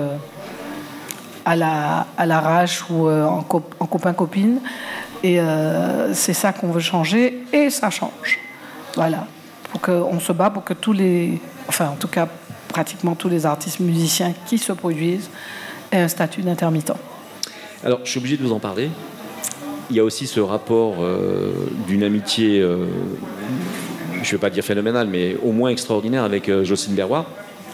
à l'arrache ou en copain-copine. Et c'est ça qu'on veut changer, et ça change. Voilà. On se bat pour que en tout cas, pratiquement tous les artistes musiciens qui se produisent aient un statut d'intermittent. Alors, je suis obligé de vous en parler. Il y a aussi ce rapport d'une amitié, je ne vais pas dire phénoménale, mais au moins extraordinaire avec Jocelyne Berroir.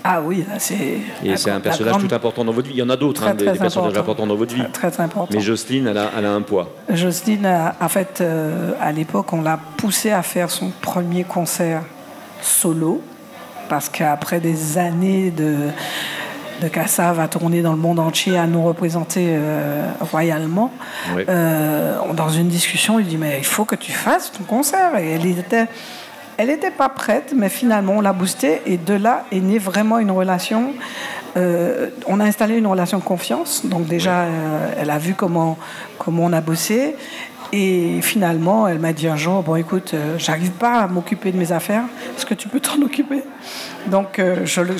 Ah oui, c'est... Et c'est un personnage tout important dans votre vie. Il y en a d'autres, des personnages importants dans votre vie. Très important. Mais Jocelyne, elle a un poids. Jocelyne, en fait, à l'époque, on l'a poussée à faire son premier concert solo, parce qu'après des années de Cassave à tourner dans le monde entier, à nous représenter royalement, dans une discussion, il dit, mais il faut que tu fasses ton concert. Et elle n'était pas prête, mais finalement, on l'a boostée. Et de là est née vraiment une relation. On a installé une relation de confiance. Donc déjà, elle a vu comment on a bossé. Et finalement, elle m'a dit un jour, bon, écoute, j'arrive pas à m'occuper de mes affaires. Est-ce que tu peux t'en occuper ? Donc, je le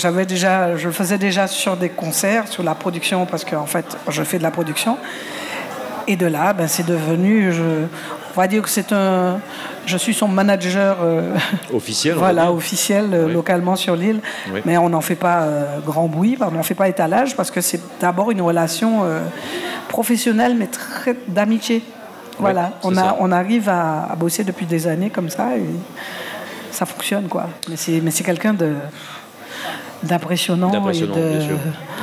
faisais déjà sur des concerts, sur la production, parce qu'en fait, je fais de la production. Et de là, c'est devenu, on va dire que je suis son manager officiel, voilà, officiel oui. Localement sur l'île. Oui. Mais on n'en fait pas grand bruit, on n'en fait pas étalage parce que c'est d'abord une relation professionnelle mais très d'amitié. Voilà, oui, on arrive à bosser depuis des années comme ça et ça fonctionne quoi. Mais c'est quelqu'un d'impressionnant et de bien sûr.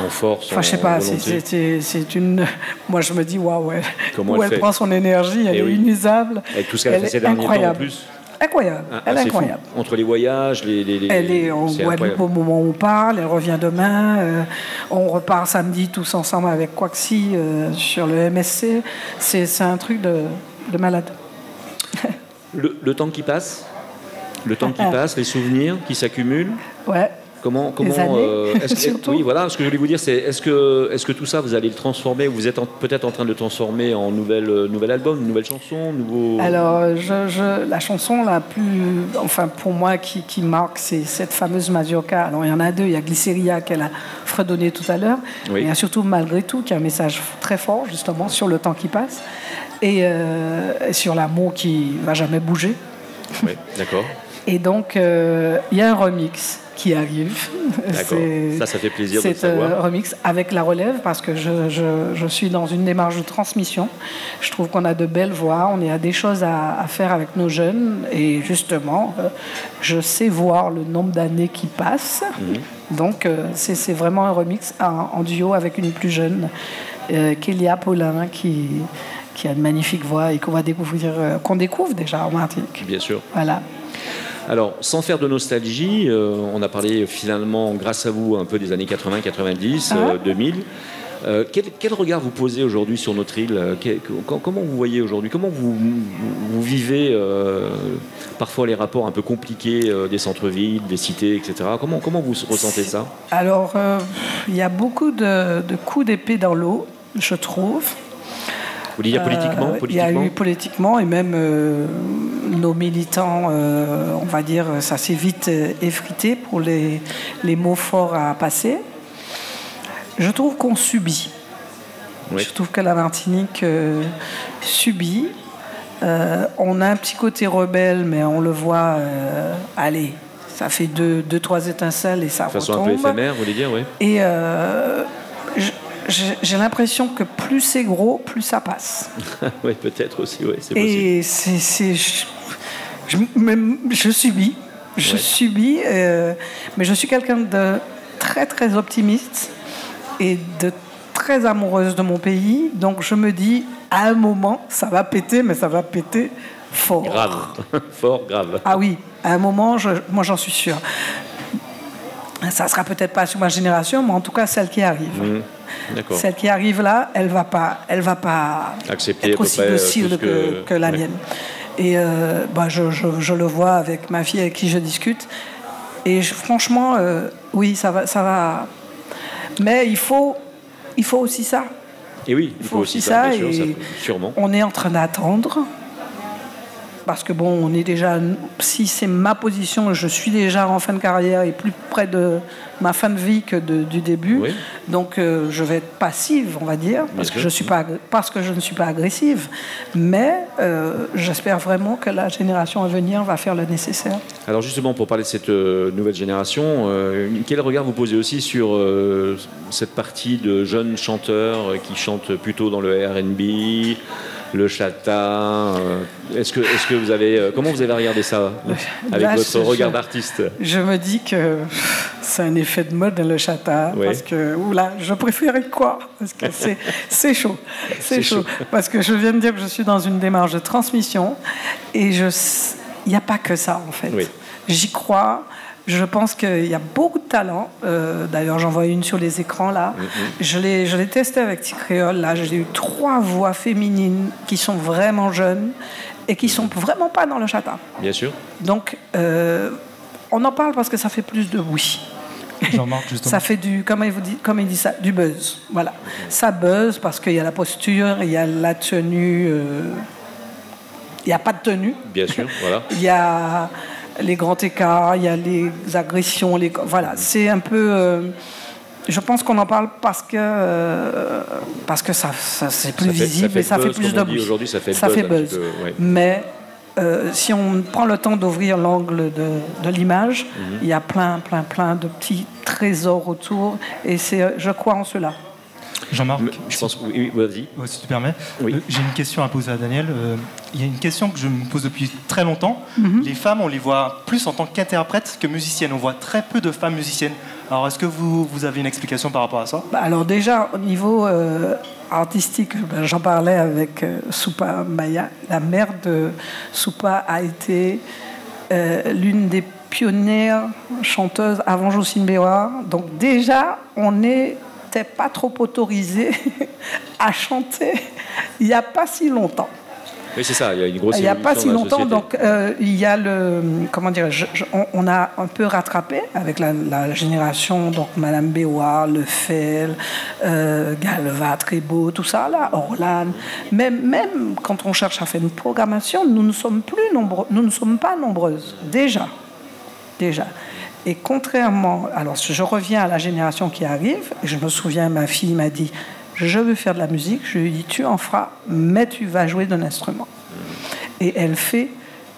En force, enfin je sais pas, c'est une moi je me dis waouh, où elle prend son énergie, elle est inusable, avec tout ce qu'elle a fait ces derniers temps en plus. Incroyable, elle est incroyable. Fou. Entre les voyages, elle est en Guadeloupe au moment où on parle, elle revient demain, on repart samedi tous ensemble avec Quaxi sur le MSC, c'est un truc de malade. Le temps qui passe, les souvenirs qui s'accumulent. Ouais. Comment oui, voilà, ce que je voulais vous dire, c'est est-ce que tout ça, vous allez le transformer, ou vous êtes peut-être en train de le transformer en nouvel album, une nouvelle chanson, nouveau... Alors, la chanson la plus, enfin pour moi, qui marque, c'est cette fameuse Mazurka. Alors, il y en a deux, il y a Glycéria qu'elle a fredonné tout à l'heure, oui. Et il y a surtout Malgré tout, qui a un message très fort, justement, sur le temps qui passe, et sur l'amour qui ne va jamais bouger. Oui, d'accord. Et donc, il y a un remix qui arrive. D'accord. Ça fait plaisir de le savoir. C'est un remix avec la relève parce que je suis dans une démarche de transmission. Je trouve qu'on a de belles voix, on a des choses à faire avec nos jeunes et justement, je sais voir le nombre d'années qui passent. Mmh. Donc, c'est vraiment un remix en duo avec une plus jeune, Kélia Paulin, qui a une magnifique voix et qu'on découvre déjà en Martinique. Bien sûr. Voilà. Alors, sans faire de nostalgie, on a parlé finalement, grâce à vous, un peu des années 80, 90, 2000. Quel regard vous posez aujourd'hui sur notre île ? Comment vous voyez aujourd'hui ? Comment vous vivez parfois les rapports un peu compliqués des centres-villes, des cités, etc. Comment vous ressentez ça ? Alors, il y a beaucoup de coups d'épée dans l'eau, je trouve. Vous voulez dire politiquement ? Il y a eu politiquement et même nos militants, on va dire, ça s'est vite effrité pour les mots forts à passer. Je trouve qu'on subit. Oui. Je trouve que la Martinique subit. On a un petit côté rebelle, mais on le voit, allez, ça fait deux, trois étincelles et ça retombe. De façon un peu éphémère, vous voulez dire, oui. Et j'ai l'impression que plus c'est gros, plus ça passe. Oui, peut-être aussi, oui, c'est possible. Et je subis. Je subis, mais je suis quelqu'un de très, très optimiste et de très amoureuse de mon pays. Donc je me dis, à un moment, ça va péter, mais ça va péter fort. Grave. Fort, grave. Ah oui, à un moment, moi j'en suis sûre. Ça ne sera peut-être pas sur ma génération, mais en tout cas celle qui arrive. D'accord. Celle qui arrive là, elle va pas accepter être aussi docile que la mienne. Et je le vois avec ma fille avec qui je discute. Et franchement, oui, ça va. Mais il faut aussi ça. Et oui, il faut aussi ça, bien sûr, sûrement. On est en train d'attendre. Parce que bon, on est déjà, si c'est ma position, je suis déjà en fin de carrière et plus près de ma fin de vie que du début. Oui. Donc je vais être passive, on va dire, parce que je ne suis pas agressive. Mais j'espère vraiment que la génération à venir va faire le nécessaire. Alors justement, pour parler de cette nouvelle génération, quel regard vous posez aussi sur cette partie de jeunes chanteurs qui chantent plutôt dans le R&B, le chata, est-ce que vous avez comment vous avez regardé ça avec votre regard d'artiste ? Je me dis que c'est un effet de mode le chata, oui. Parce que je préférais quoi ? Parce que c'est chaud, c'est chaud. Parce que je viens de dire que je suis dans une démarche de transmission et il n'y a pas que ça en fait. Oui. J'y crois. Je pense qu'il y a beaucoup de talent. D'ailleurs, j'en vois une sur les écrans, là. Mm-hmm. Je l'ai testé avec Ticréole, là. J'ai eu 3 voix féminines qui sont vraiment jeunes et qui ne sont vraiment pas dans le chata. Bien sûr. Donc, on en parle parce que ça fait plus de oui. Jean-Marc, justement. Ça fait comment il dit ça, du buzz. Voilà. Ça buzz parce qu'il y a la posture, il y a la tenue. Il n'y a pas de tenue. Bien sûr, voilà. Il y a les grands écarts, il y a les agressions, voilà, c'est un peu Je pense qu'on en parle parce que ça c'est plus visible et ça fait plus de bruit. Aujourd'hui, ça fait buzz. Ouais. Mais si on prend le temps d'ouvrir l'angle de l'image, il y a plein de petits trésors autour. Et je crois en cela. Jean-Marc, je pense que oui, vas-y. Si tu permets, oui. J'ai une question à poser à Daniel. Il y a une question que je me pose depuis très longtemps. Les femmes, on les voit plus en tant qu'interprètes que musiciennes. On voit très peu de femmes musiciennes. Alors, est-ce que vous avez une explication par rapport à ça ? Alors déjà, au niveau artistique, j'en parlais avec Soupa Maya. La mère de Soupa a été l'une des pionnières chanteuses avant Jocelyne Béroir. Donc déjà, on n'était pas trop autorisé à chanter il n'y a pas si longtemps. Oui, c'est ça, il y a une grosse évolution. Il n'y a pas si longtemps, société. donc il y a comment dire, on a un peu rattrapé avec la génération, donc Madame Béroir, Lefel, Galva, Trébeau, tout ça, là, Orlan. Même quand on cherche à faire une programmation, nous ne sommes pas nombreuses, déjà. Et contrairement, alors je reviens à la génération qui arrive, et je me souviens, ma fille m'a dit, je veux faire de la musique, je lui ai dit, tu en feras, mais tu vas jouer d'un instrument. Et elle fait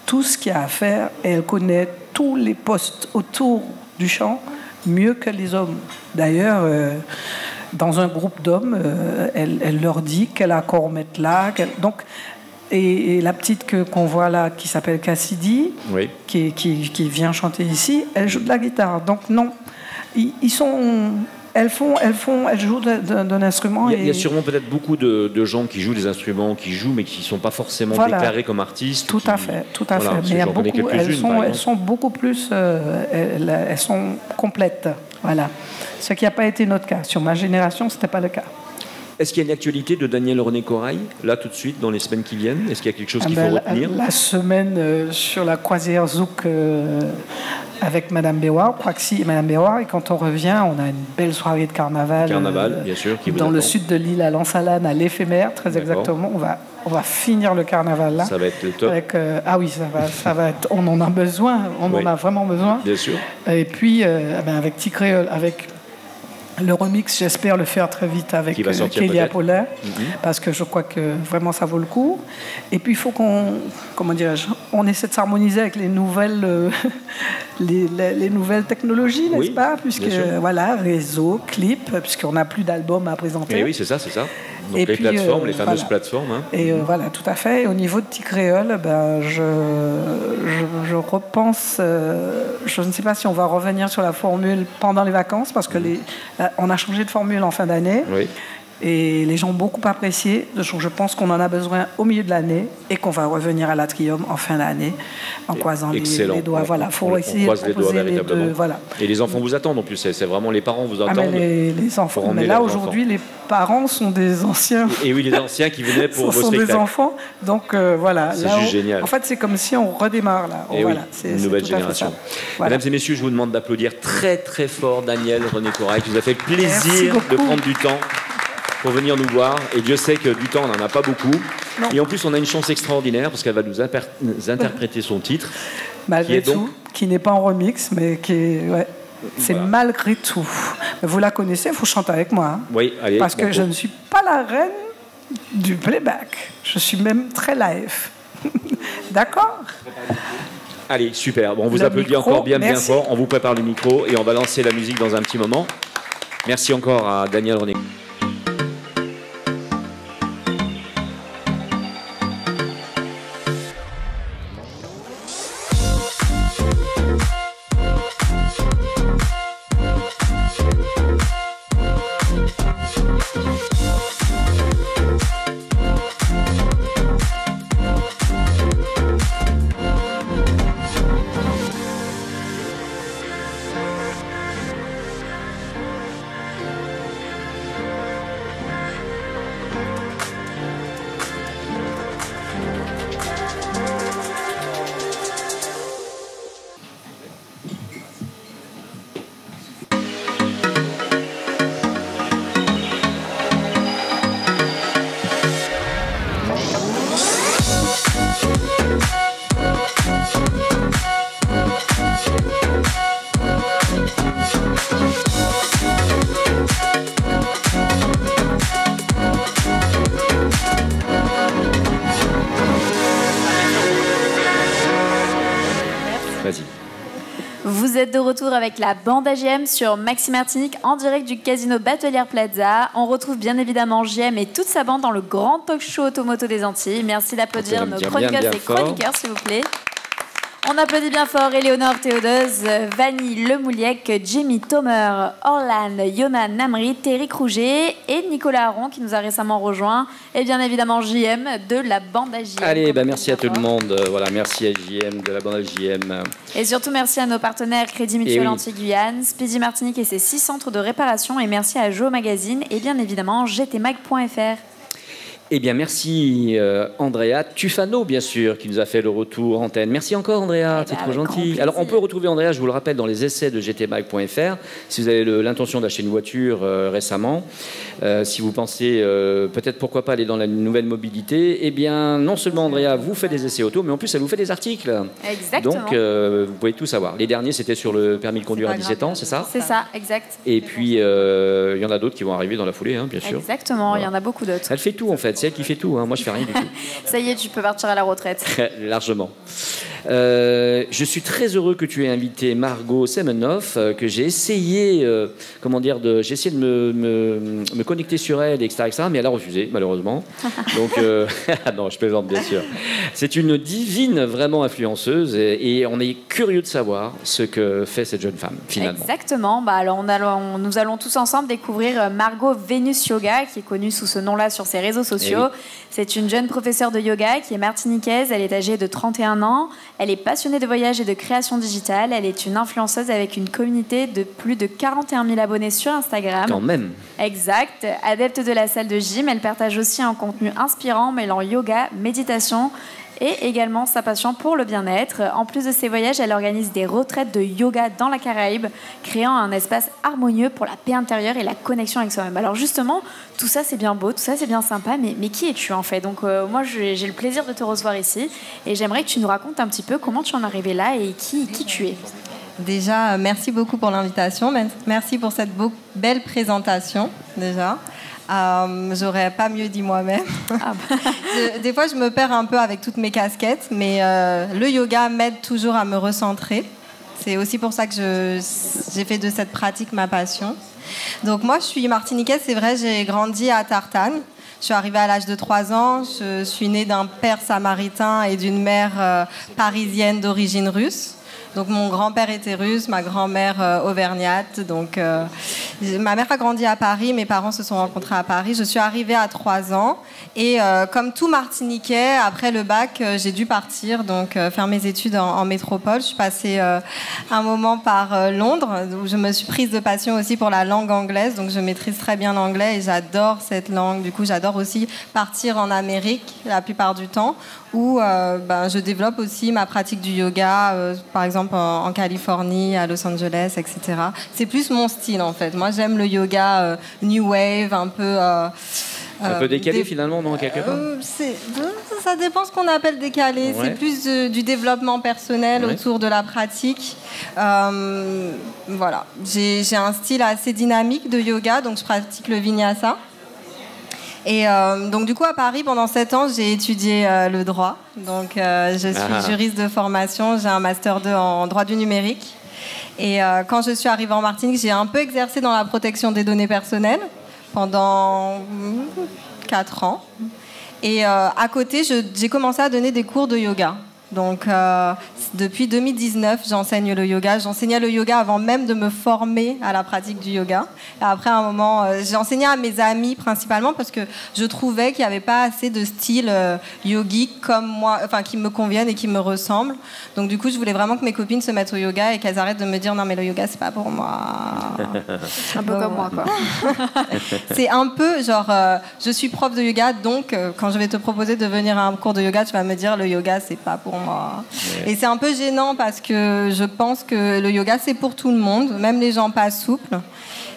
tout ce qu'il y a à faire, et elle connaît tous les postes autour du chant mieux que les hommes. D'ailleurs, dans un groupe d'hommes, elle leur dit quel accord mettre là. Donc, et la petite qu'on voit là, qui s'appelle Cassidy, oui. qui vient chanter ici, elle joue de la guitare. Donc non, elles jouent d'un instrument. Il y a sûrement peut-être beaucoup de gens qui jouent des instruments, mais qui ne sont pas forcément déclarés comme artistes. Tout à fait. Mais il y a beaucoup, elles sont beaucoup plus, elles sont complètes. Voilà. Ce qui n'a pas été notre cas. Sur ma génération, ce n'était pas le cas. Est-ce qu'il y a une actualité de Daniel René Corail, là tout de suite, dans les semaines qui viennent ? Est-ce qu'il y a quelque chose qu'il faut retenir ? La semaine sur la croisière Zouk avec Madame Béroir, Proxy et Madame Béroir, et quand on revient, on a une belle soirée de carnaval. Bien sûr, qui vous dans attend. Le sud de l'île, à Lansalane, à l'éphémère, très exactement. On va finir le carnaval là. Ça va être le top. Ah oui, ça va être. On en a besoin, en a vraiment besoin. Bien sûr. Et puis avec Ticréole, avec le remix, j'espère le faire très vite avec Kélia Paulin, parce que je crois que vraiment ça vaut le coup. Et puis il faut on essaie de s'harmoniser avec les nouvelles, les nouvelles technologies, n'est-ce pas ? Puisque voilà, réseau, clip, puisqu'on n'a plus d'albums à présenter. Et oui, c'est ça. Donc et les puis, plateformes, les fameuses plateformes. Hein. Et voilà, tout à fait. Et au niveau de Ticréole, je repense. Je ne sais pas si on va revenir sur la formule pendant les vacances, parce que on a changé de formule en fin d'année. Oui. Et les gens ont beaucoup apprécié. Je pense qu'on en a besoin au milieu de l'année et qu'on va revenir à l'Atrium en fin d'année en croisant les doigts. Voilà, faut essayer de proposer les deux. Voilà. Et les enfants vous attendent en plus. C'est vraiment les parents vous attendent. Les enfants. Mais là aujourd'hui, les parents sont des anciens. Et oui, les anciens qui venaient pour vos spectacles. Ce sont des enfants. Donc voilà. C'est juste génial. En fait, c'est comme si on redémarre là. Et voilà, c'est une nouvelle génération. Voilà. Mesdames et messieurs, je vous demande d'applaudir très très fort Daniel René Corail, qui nous a fait plaisir de prendre du temps pour venir nous voir. Et Dieu sait que du temps, on n'en a pas beaucoup. Non. Et en plus, on a une chance extraordinaire parce qu'elle va nous interpréter son titre. Malgré tout, qui n'est pas en remix, mais qui est... Ouais. C'est malgré tout. Vous la connaissez, il faut chanter avec moi. Hein. Oui, allez. Parce que je ne suis pas la reine du playback. Je suis même très live. D'accord ? Allez, super. Bon, on vous applaudit encore bien fort. On vous prépare le micro et on va lancer la musique dans un petit moment. Merci encore à Daniel René. Vous êtes de retour avec la bande AGM sur Maxime Martinique en direct du Casino Batelière Plaza. On retrouve bien évidemment JM et toute sa bande dans le grand talk show Automoto des Antilles. Merci d'applaudir nos chroniqueuses et chroniqueurs, s'il vous plaît. On applaudit bien fort Éléonore Théodeuse, Vanny Lemouliec, Jimmy Tomer, Orlan, Yona Namri, Thierry Rouget et Nicolas Aron qui nous a récemment rejoint. Et bien évidemment JM de la bande AJM. Allez, merci à tout le monde. Voilà, merci à JM de la bande AJM. Et surtout merci à nos partenaires Crédit Mutuel Antilles-Guyane, Speedy Martinique et ses 6 centres de réparation. Et merci à Jo Magazine et bien évidemment gtmag.fr. Eh bien, merci Andrea Tufano, bien sûr, qui nous a fait le retour antenne. Merci encore, Andrea, c'est trop gentil. Alors, on peut retrouver Andrea, je vous le rappelle, dans les essais de gtmag.fr, si vous avez l'intention d'acheter une voiture récemment. Si vous pensez peut-être pourquoi pas aller dans la nouvelle mobilité, eh bien, non seulement Andrea vous fait des essais auto, mais en plus, elle vous fait des articles. Exactement. Donc, vous pouvez tout savoir. Les derniers, c'était sur le permis de conduire à 17 ans, c'est ça? C'est ça, exact. Et puis, il y en a d'autres qui vont arriver dans la foulée, hein, bien sûr. Exactement, il y en a beaucoup d'autres. Elle fait tout, en fait. C'est elle qui fait tout, hein. Moi je fais rien du tout. Ça y est, tu peux partir à la retraite. Largement. Je suis très heureux que tu aies invité Margot Semenoff, que j'ai essayé, j'ai essayé de me connecter sur elle, etc., mais elle a refusé, malheureusement. Donc, non, je plaisante, bien sûr. C'est une divine, vraiment influenceuse, et on est curieux de savoir ce que fait cette jeune femme, finalement. Exactement. Alors, nous allons tous ensemble découvrir Margot Vénus Yoga, qui est connue sous ce nom-là sur ses réseaux sociaux. C'est une jeune professeure de yoga qui est martiniquaise. Elle est âgée de 31 ans. Elle est passionnée de voyage et de création digitale. Elle est une influenceuse avec une communauté de plus de 41 000 abonnés sur Instagram. Quand même. Exact. Adepte de la salle de gym, elle partage aussi un contenu inspirant mêlant yoga, méditation et également sa passion pour le bien-être. En plus de ses voyages, elle organise des retraites de yoga dans la Caraïbe, créant un espace harmonieux pour la paix intérieure et la connexion avec soi-même. Alors justement, tout ça c'est bien beau, tout ça c'est bien sympa, mais qui es-tu en fait? Donc moi j'ai le plaisir de te recevoir ici et j'aimerais que tu nous racontes un petit peu comment tu en es arrivée là et qui tu es. Déjà, merci beaucoup pour l'invitation, merci pour cette belle présentation déjà. J'aurais pas mieux dit moi-même. Des fois, je me perds un peu avec toutes mes casquettes, mais le yoga m'aide toujours à me recentrer. C'est aussi pour ça que j'ai fait de cette pratique ma passion. Donc moi, je suis martiniquaise, c'est vrai, j'ai grandi à Tartane. Je suis arrivée à l'âge de 3 ans. Je suis née d'un père samaritain et d'une mère parisienne d'origine russe. Donc mon grand-père était russe, ma grand-mère auvergnate. Donc ma mère a grandi à Paris, mes parents se sont rencontrés à Paris. Je suis arrivée à 3 ans et comme tout Martiniquais, après le bac, j'ai dû partir donc faire mes études en métropole. Je suis passée un moment par Londres où je me suis prise de passion aussi pour la langue anglaise. Donc je maîtrise très bien l'anglais et j'adore cette langue. Du coup, j'adore aussi partir en Amérique la plupart du temps où je développe aussi ma pratique du yoga, par exemple en Californie, à Los Angeles, etc. C'est plus mon style en fait. Moi j'aime le yoga new wave, un peu décalé finalement, non, quelque part ça dépend ce qu'on appelle décalé. Ouais. C'est plus du développement personnel autour de la pratique. Voilà. J'ai un style assez dynamique de yoga, donc je pratique le vinyasa. Et donc du coup à Paris pendant 7 ans j'ai étudié le droit, donc je suis juriste de formation, j'ai un master 2 en droit du numérique et quand je suis arrivée en Martinique j'ai un peu exercé dans la protection des données personnelles pendant 4 ans et à côté j'ai commencé à donner des cours de yoga. Donc, depuis 2019, j'enseigne le yoga. J'enseignais le yoga avant même de me former à la pratique du yoga. Et après, à un moment, j'ai enseigné à mes amis principalement parce que je trouvais qu'il n'y avait pas assez de style yogique comme moi, enfin, qui me conviennent et qui me ressemblent. Donc, du coup, je voulais vraiment que mes copines se mettent au yoga et qu'elles arrêtent de me dire non, mais le yoga, c'est pas pour moi. Un peu comme moi, quoi. C'est un peu genre, je suis prof de yoga, donc quand je vais te proposer de venir à un cours de yoga, tu vas me dire le yoga, c'est pas pour moi. Et c'est un peu gênant parce que je pense que le yoga c'est pour tout le monde, même les gens pas souples.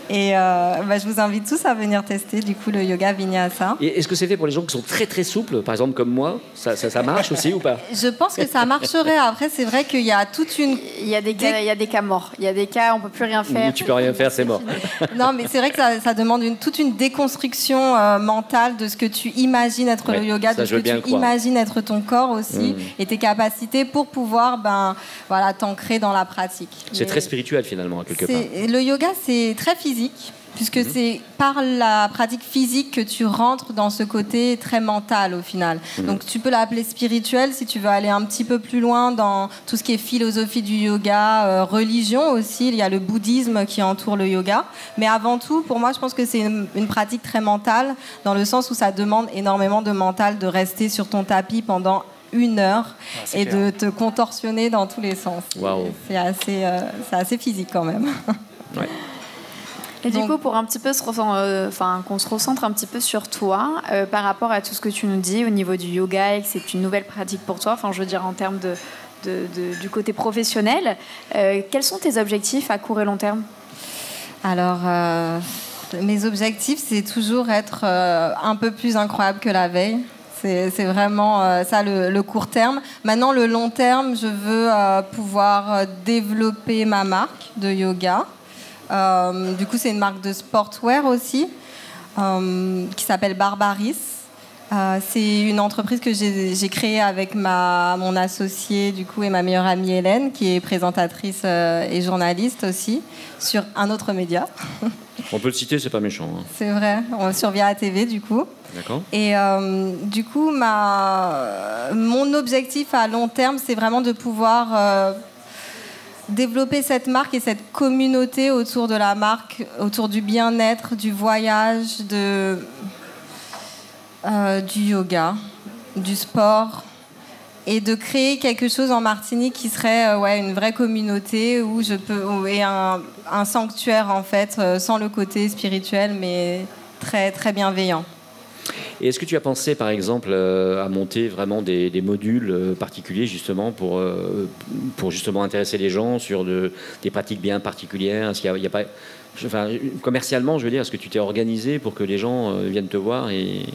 Et je vous invite tous à venir tester du coup le yoga vinyasa. Et est-ce que c'est fait pour les gens qui sont très très souples, par exemple comme moi? Ça marche aussi ou pas? Je pense que ça marcherait. Après, c'est vrai qu'il y a toute une... Il y a des cas morts. Il y a des cas, on peut plus rien faire. Tu peux rien faire, c'est mort. Non, mais c'est vrai que ça demande toute une déconstruction mentale de ce que tu imagines être le yoga, de ce que tu imagines être ton corps aussi, et tes capacités pour pouvoir t'ancrer dans la pratique. C'est très spirituel finalement, quelque part. Le yoga, c'est très physique, puisque c'est par la pratique physique que tu rentres dans ce côté très mental au final. Donc tu peux l'appeler spirituel si tu veux aller un petit peu plus loin dans tout ce qui est philosophie du yoga, religion aussi. Il y a le bouddhisme qui entoure le yoga. Mais avant tout, pour moi, je pense que c'est une pratique très mentale, dans le sens où ça demande énormément de mental, de rester sur ton tapis pendant 1 heure et clair. De te contorsionner dans tous les sens. Wow. C'est assez physique quand même. Ouais. Et du coup, pour un petit peu qu'on se recentre un petit peu sur toi, par rapport à tout ce que tu nous dis au niveau du yoga et que c'est une nouvelle pratique pour toi, je veux dire en termes du côté professionnel, quels sont tes objectifs à court et long terme? Alors, mes objectifs, c'est toujours être un peu plus incroyable que la veille. C'est vraiment ça le court terme. Maintenant, le long terme, je veux pouvoir développer ma marque de yoga. Du coup, c'est une marque de sportwear aussi, qui s'appelle Barbaris. C'est une entreprise que j'ai créée avec mon associée du coup, et ma meilleure amie Hélène, qui est présentatrice et journaliste aussi, sur un autre média. On peut le citer, c'est pas méchant. Hein. C'est vrai, sur Via TV du coup. D'accord. Et du coup, mon objectif à long terme, c'est vraiment de pouvoir développer cette marque et cette communauté autour de la marque, autour du bien-être, du voyage, du yoga, du sport, et de créer quelque chose en Martinique qui serait une vraie communauté et un sanctuaire en fait, sans le côté spirituel, mais très très bienveillant. Et est-ce que tu as pensé, par exemple, à monter vraiment des modules particuliers, justement, pour justement intéresser les gens sur des pratiques bien particulières? Est-ce qu'il y a pas, commercialement, je veux dire, est-ce que tu t'es organisé pour que les gens viennent te voir et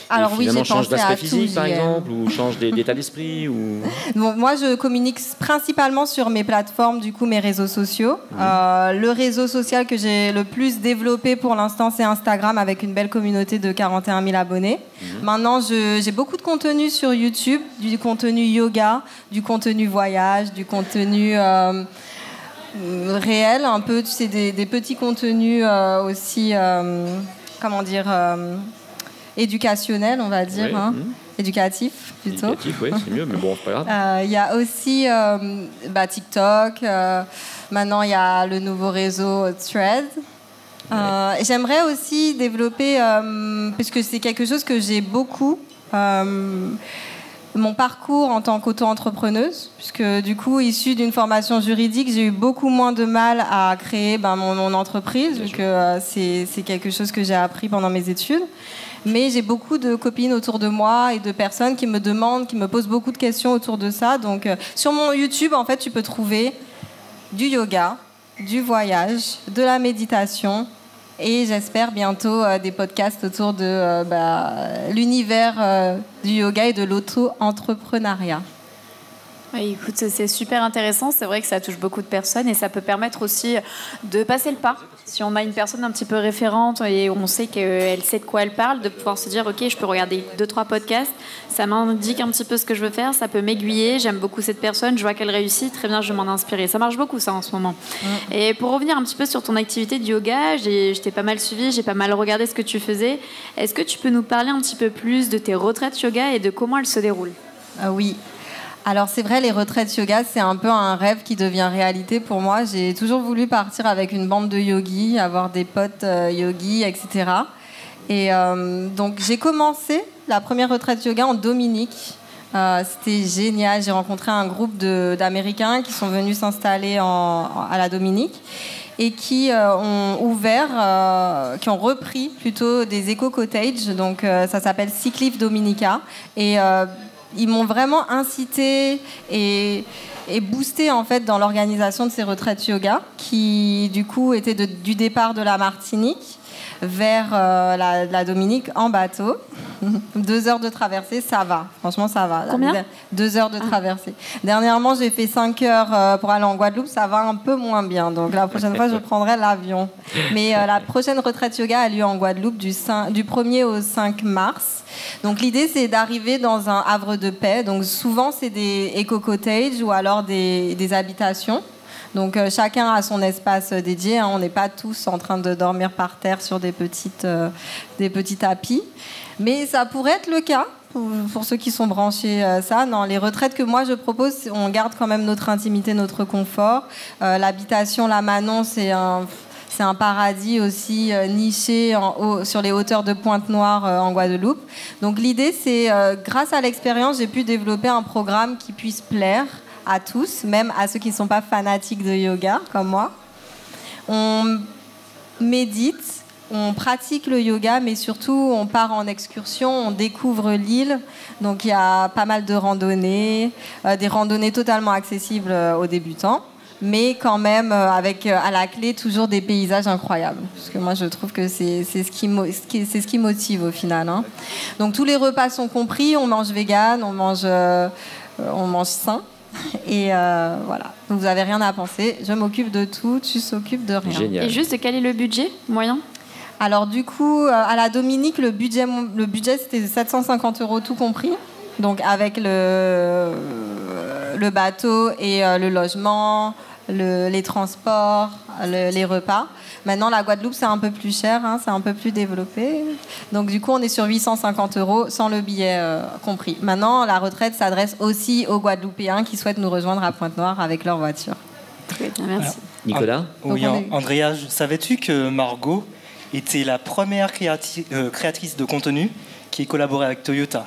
Alors oui, j'ai change pensé d'aspect à physique, tout, par exemple, ou change d'état d'esprit ou... Bon, moi, je communique principalement sur mes plateformes, du coup, mes réseaux sociaux. Le réseau social que j'ai le plus développé pour l'instant, c'est Instagram, avec une belle communauté de 41 000 abonnés. Maintenant, j'ai beaucoup de contenu sur YouTube, du contenu yoga, du contenu voyage, du contenu réel, un peu, tu sais, des petits contenus aussi, éducationnel, on va dire, oui, éducatif plutôt. Éducatif, oui, c'est mieux, mais bon, c'est pas grave. Il y a aussi TikTok, maintenant il y a le nouveau réseau Thread. J'aimerais aussi développer, puisque c'est quelque chose que j'ai beaucoup, mon parcours en tant qu'auto-entrepreneuse, puisque du coup, issue d'une formation juridique, j'ai eu beaucoup moins de mal à créer mon entreprise, vu que c'est quelque chose que j'ai appris pendant mes études. Mais j'ai beaucoup de copines autour de moi et de personnes qui me demandent, qui me posent beaucoup de questions autour de ça. Donc, sur mon YouTube, en fait, tu peux trouver du yoga, du voyage, de la méditation et j'espère bientôt des podcasts autour de l'univers du yoga et de l'auto-entrepreneuriat. Oui, écoute, c'est super intéressant. C'est vrai que ça touche beaucoup de personnes et ça peut permettre aussi de passer le pas. Si on a une personne un petit peu référente et on sait qu'elle sait de quoi elle parle, de pouvoir se dire, OK, je peux regarder 2-3 podcasts, ça m'indique un petit peu ce que je veux faire, ça peut m'aiguiller, j'aime beaucoup cette personne, je vois qu'elle réussit, très bien, je vais m'en inspirer. Ça marche beaucoup, ça, en ce moment. Et pour revenir un petit peu sur ton activité de yoga, je t'ai pas mal suivi, j'ai pas mal regardé ce que tu faisais. Est-ce que tu peux nous parler un petit peu plus de tes retraites yoga et de comment elles se déroulent? Oui. Alors c'est vrai, les retraites yoga, c'est un peu un rêve qui devient réalité pour moi. J'ai toujours voulu partir avec une bande de yogis, avoir des potes yogis, etc. Et donc j'ai commencé la première retraite yoga en Dominique. C'était génial. J'ai rencontré un groupe d'Américains qui sont venus s'installer à la Dominique et qui ont repris plutôt des éco-cottages. Donc ça s'appelle Sea Cliff Dominica. Et ils m'ont vraiment incité et boosté en fait dans l'organisation de ces retraites yoga qui du coup étaient du départ de la Martinique vers la Dominique en bateau. 2 heures de traversée, ça va. Franchement, ça va. Combien ? 2 heures de traversée. Dernièrement, j'ai fait 5 heures pour aller en Guadeloupe. Ça va un peu moins bien. Donc, la prochaine fois, je prendrai l'avion. Mais la prochaine retraite yoga a lieu en Guadeloupe du 1er au 5 mars. Donc, l'idée, c'est d'arriver dans un havre de paix. Donc, souvent, c'est des éco-cottages ou alors des habitations. Donc chacun a son espace dédié, hein. On n'est pas tous en train de dormir par terre sur des petits tapis. Mais ça pourrait être le cas pour ceux qui sont branchés ça. Dans les retraites que moi je propose, on garde quand même notre intimité, notre confort. L'habitation La Manon, c'est un paradis aussi niché sur les hauteurs de Pointe-Noire en Guadeloupe. Donc l'idée, c'est grâce à l'expérience, j'ai pu développer un programme qui puisse plaire à tous, même à ceux qui ne sont pas fanatiques de yoga, comme moi. On médite, on pratique le yoga, mais surtout, on part en excursion, on découvre l'île. Donc, il y a pas mal de randonnées, des randonnées totalement accessibles aux débutants, mais quand même avec à la clé toujours des paysages incroyables. Parce que moi, je trouve que c'est ce qui motive au final, hein. Donc, tous les repas sont compris, on mange vegan, on mange sain. Et voilà, donc vous n'avez rien à penser. Je m'occupe de tout, tu s'occupes de rien. Génial. Et juste, quel est le budget moyen ? Alors du coup, à la Dominique, le budget c'était 750 € tout compris. Donc avec le bateau et le logement, les transports, les repas. Maintenant, la Guadeloupe, c'est un peu plus cher, hein, c'est un peu plus développé. Donc, du coup, on est sur 850 € sans le billet compris. Maintenant, la retraite s'adresse aussi aux Guadeloupéens qui souhaitent nous rejoindre à Pointe-Noire avec leur voiture. Très bien, merci. Nicolas ? Oui, Andrea, savais-tu que Margot était la première créatrice de contenu qui collaborait avec Toyota ?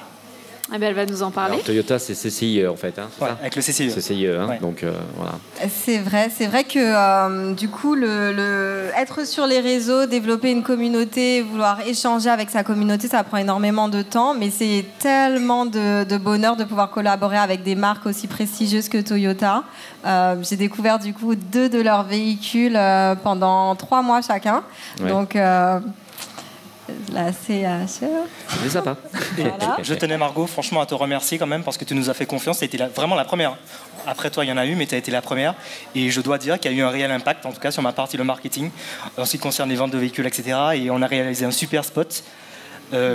Eh bien, elle va nous en parler. Alors, Toyota, c'est CCIE en fait. Hein, ouais, avec le CCIE. CCIE, hein, ouais. Donc voilà. C'est vrai que du coup, être sur les réseaux, développer une communauté, vouloir échanger avec sa communauté, ça prend énormément de temps, mais c'est tellement de bonheur de pouvoir collaborer avec des marques aussi prestigieuses que Toyota. J'ai découvert du coup 2 de leurs véhicules pendant 3 mois chacun. Ouais. Donc la CHE. C'est sympa. Voilà. Je tenais, Margot, franchement, à te remercier quand même parce que tu nous as fait confiance. Tu étais vraiment la première. Après toi, il y en a eu, mais tu as été la première. Et je dois dire qu'il y a eu un réel impact, en tout cas sur ma partie, le marketing, en ce qui concerne les ventes de véhicules, etc. Et on a réalisé un super spot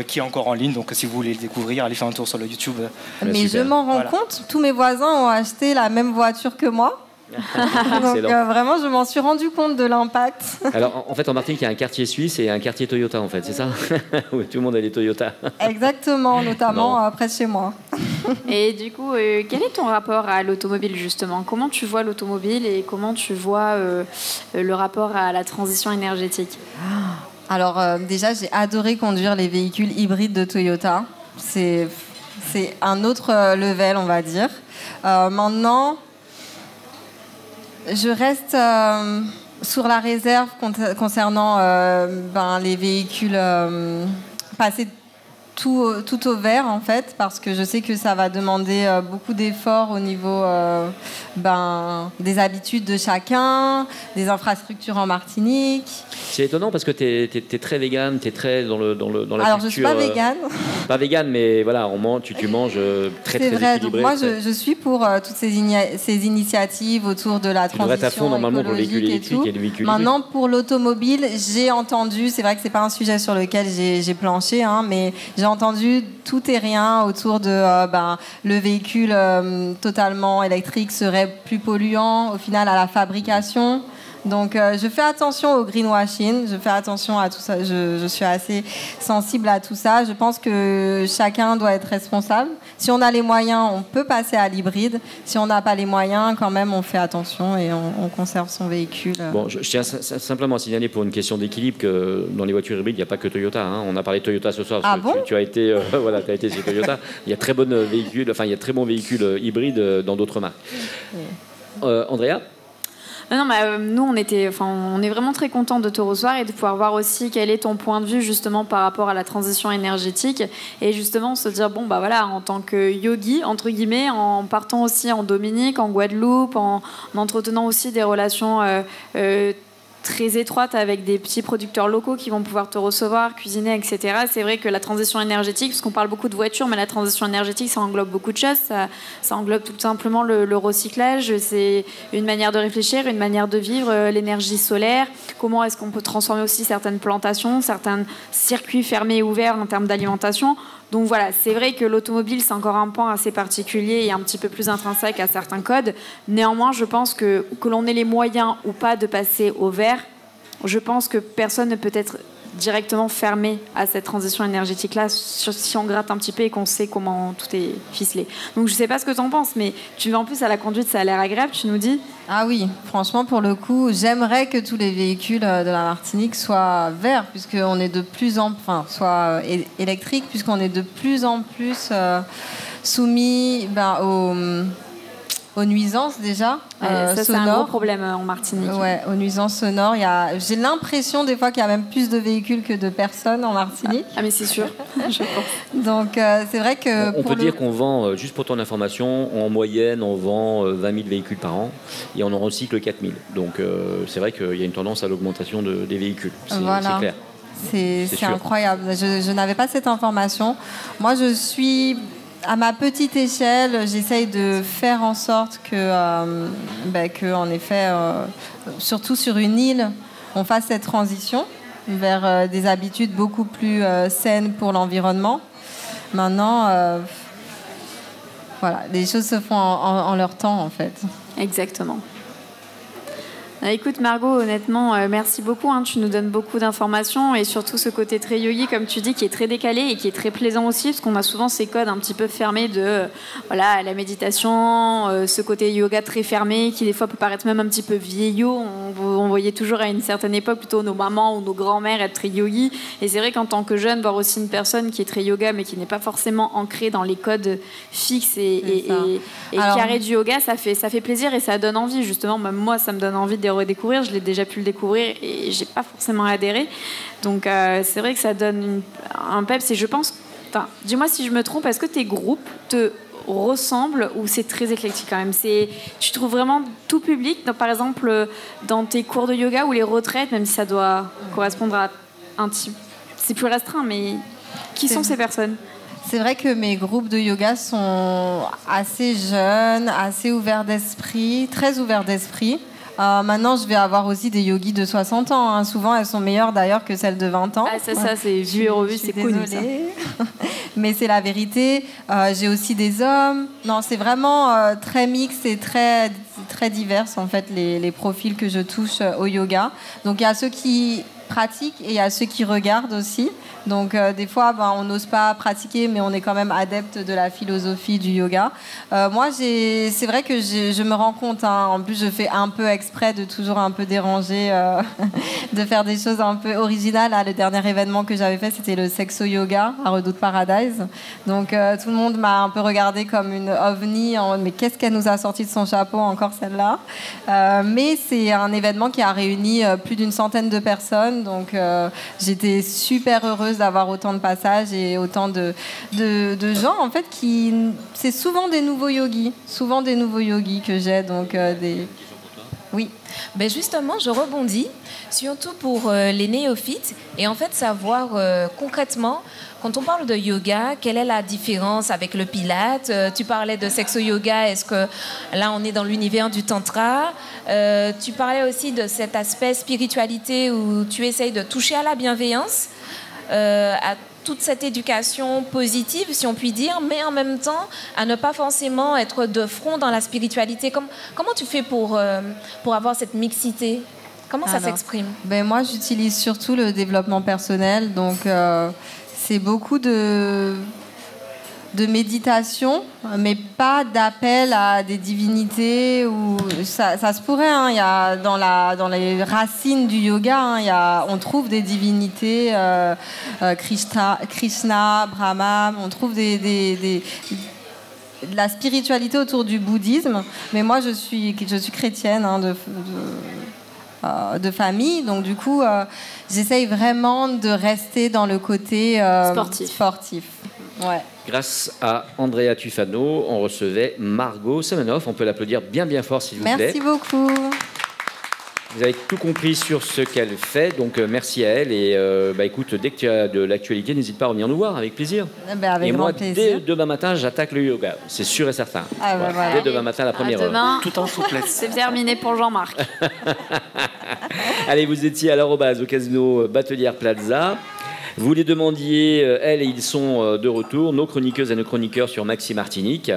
qui est encore en ligne. Donc, si vous voulez le découvrir, allez faire un tour sur le YouTube. Mais je m'en rends compte, tous mes voisins ont acheté la même voiture que moi. Donc vraiment, je m'en suis rendu compte de l'impact. Alors, en fait, en Martinique, il y a un quartier suisse et un quartier Toyota, en fait, c'est ça ? Oui, tout le monde a des Toyota. Exactement, notamment près de chez moi. Et du coup, quel est ton rapport à l'automobile, justement ? Comment tu vois l'automobile et comment tu vois le rapport à la transition énergétique ? Alors, déjà, j'ai adoré conduire les véhicules hybrides de Toyota. C'est un autre level, on va dire. Maintenant... Je reste sur la réserve concernant les véhicules passés tout au vert, en fait, parce que je sais que ça va demander beaucoup d'efforts au niveau des habitudes de chacun, des infrastructures en Martinique. C'est étonnant parce que tu es très végane, tu es très dans la culture... Alors, je ne suis pas végane. Pas végane, mais voilà, tu manges très vrai, équilibré. Donc moi, je suis pour toutes ces initiatives autour de la transition écologique normalement pour le véhicule électrique et le véhicule Maintenant, pour l'automobile, j'ai entendu, c'est vrai que ce n'est pas un sujet sur lequel j'ai planché, hein, mais j'ai entendu tout et rien autour de le véhicule totalement électrique serait plus polluant au final à la fabrication. Donc je fais attention au greenwashing, je fais attention à tout ça, je suis assez sensible à tout ça. Je pense que chacun doit être responsable. Si on a les moyens, on peut passer à l'hybride. Si on n'a pas les moyens, quand même, on fait attention et on conserve son véhicule. Bon, je tiens simplement à signaler pour une question d'équilibre que dans les voitures hybrides, il n'y a pas que Toyota. Hein. On a parlé de Toyota ce soir parce que tu as été, t'as été chez Toyota. Il y a très il y a très bons véhicules hybrides dans d'autres marques. Andrea ? Non, mais nous, on est vraiment très contents de te recevoir et de pouvoir voir aussi quel est ton point de vue justement par rapport à la transition énergétique et justement se dire bon bah voilà, en tant que yogi entre guillemets, en partant aussi en Dominique, en Guadeloupe, en entretenant aussi des relations très étroite avec des petits producteurs locaux qui vont pouvoir te recevoir, cuisiner, etc. C'est vrai que la transition énergétique, parce qu'on parle beaucoup de voitures, mais la transition énergétique, ça englobe beaucoup de choses. Ça englobe tout simplement le recyclage. C'est une manière de réfléchir, une manière de vivre, l'énergie solaire. Comment est-ce qu'on peut transformer aussi certaines plantations, certains circuits fermés et ouverts en termes d'alimentation. Donc voilà, c'est vrai que l'automobile, c'est encore un pan assez particulier et un petit peu plus intrinsèque à certains codes. Néanmoins, je pense que l'on ait les moyens ou pas de passer au vert, je pense que personne ne peut être directement fermé à cette transition énergétique-là si on gratte un petit peu et qu'on sait comment tout est ficelé. Donc je ne sais pas ce que tu en penses, mais tu vas en plus à la conduite, ça a l'air agréable, tu nous dis? Ah oui, franchement, pour le coup, j'aimerais que tous les véhicules de la Martinique soient verts, puisqu'on est de plus en plus, soit électriques, puisqu'on est de plus en plus soumis aux nuisances déjà ça, sonores. C'est un gros problème en Martinique. Ouais, aux nuisances sonores. J'ai l'impression des fois qu'il y a même plus de véhicules que de personnes en Martinique. Ah mais c'est sûr, je pense. Donc c'est vrai que... On peut dire qu'on vend, juste pour ton information, en moyenne, on vend 20 000 véhicules par an et on en recycle 4 000. Donc c'est vrai qu'il y a une tendance à l'augmentation des véhicules. Voilà. C'est clair. C'est incroyable. Je n'avais pas cette information. Moi, je suis... À ma petite échelle, j'essaye de faire en sorte que en effet, surtout sur une île, on fasse cette transition vers des habitudes beaucoup plus saines pour l'environnement. Maintenant, voilà, les choses se font en leur temps, en fait. Exactement. Écoute Margot, honnêtement, merci beaucoup. Tu nous donnes beaucoup d'informations et surtout ce côté très yogi, comme tu dis, qui est très décalé et qui est très plaisant aussi, parce qu'on a souvent ces codes un petit peu fermés de la méditation, ce côté yoga très fermé, qui des fois peut paraître même un petit peu vieillot. On voyait toujours à une certaine époque plutôt nos mamans ou nos grands-mères être très yogi. Et c'est vrai qu'en tant que jeune, voir aussi une personne qui est très yoga, mais qui n'est pas forcément ancrée dans les codes fixes et carrés du yoga, ça fait plaisir et ça donne envie. Justement, même moi, ça me donne envie de redécouvrir. Je l'ai déjà pu le découvrir et j'ai pas forcément adhéré. Donc c'est vrai que ça donne un peps. Et je pense, dis-moi si je me trompe, est-ce que tes groupes te ressemblent ou c'est très éclectique quand même? Tu trouves vraiment tout public, par exemple dans tes cours de yoga ou les retraites, même si ça doit correspondre à un type, c'est plus restreint, mais qui sont ces personnes? C'est vrai que mes groupes de yoga sont assez jeunes, assez ouverts d'esprit, très ouverts d'esprit. Maintenant, je vais avoir aussi des yogis de 60 ans. Souvent, elles sont meilleures d'ailleurs que celles de 20 ans. Ah, ça, c'est vu et revu, c'est connu. Ça. Mais c'est la vérité. J'ai aussi des hommes. Non, c'est vraiment très mixte et très, très divers, en fait, les profils que je touche au yoga. Donc, il y a ceux qui pratiquent et il y a ceux qui regardent aussi. Donc des fois, on n'ose pas pratiquer, mais on est quand même adepte de la philosophie du yoga. Moi, c'est vrai que je me rends compte, en plus je fais un peu exprès de toujours un peu déranger, de faire des choses un peu originales. Le dernier événement que j'avais fait, c'était le Sexo Yoga à Redoute Paradise. Donc tout le monde m'a un peu regardée comme une ovni, mais qu'est-ce qu'elle nous a sorti de son chapeau, encore celle-là. Mais c'est un événement qui a réuni plus d'une centaine de personnes, donc j'étais super heureuse d'avoir autant de passages et autant de gens en fait c'est souvent des nouveaux yogis que j'ai, donc oui. Ben justement, je rebondis surtout pour les néophytes et en fait savoir concrètement, quand on parle de yoga, quelle est la différence avec le pilate? Tu parlais de sexo yoga, est-ce que là on est dans l'univers du tantra? Tu parlais aussi de cet aspect spiritualité où tu essayes de toucher à la bienveillance, à toute cette éducation positive, si on peut dire, mais en même temps, à ne pas forcément être de front dans la spiritualité. Comment tu fais pour avoir cette mixité? Comment ça s'exprime? Moi, j'utilise surtout le développement personnel, donc c'est beaucoup de méditation, mais pas d'appel à des divinités. Ou ça se pourrait. Il y a dans les racines du yoga, on trouve des divinités, Krishna, Brahma. On trouve de la spiritualité autour du bouddhisme. Mais moi, je suis chrétienne de famille, donc du coup, j'essaye vraiment de rester dans le côté sportif. Ouais. Grâce à Andrea Tufano, on recevait Margot Semenoff. On peut l'applaudir bien bien fort s'il vous plaît. Merci beaucoup. Vous avez tout compris sur ce qu'elle fait, donc merci à elle. Et écoute, dès que tu as de l'actualité, n'hésite pas à revenir nous voir, avec plaisir. Avec et moi, plaisir. dès demain matin, j'attaque le yoga, c'est sûr et certain. Voilà. Dès demain matin, la première heure. Tout en souplesse. C'est terminé pour Jean-Marc. Allez, vous étiez à l'arrobase au Casino Batelière Plaza. Vous les demandiez, elles et ils sont de retour, nos chroniqueuses et nos chroniqueurs sur Maxi Martinique.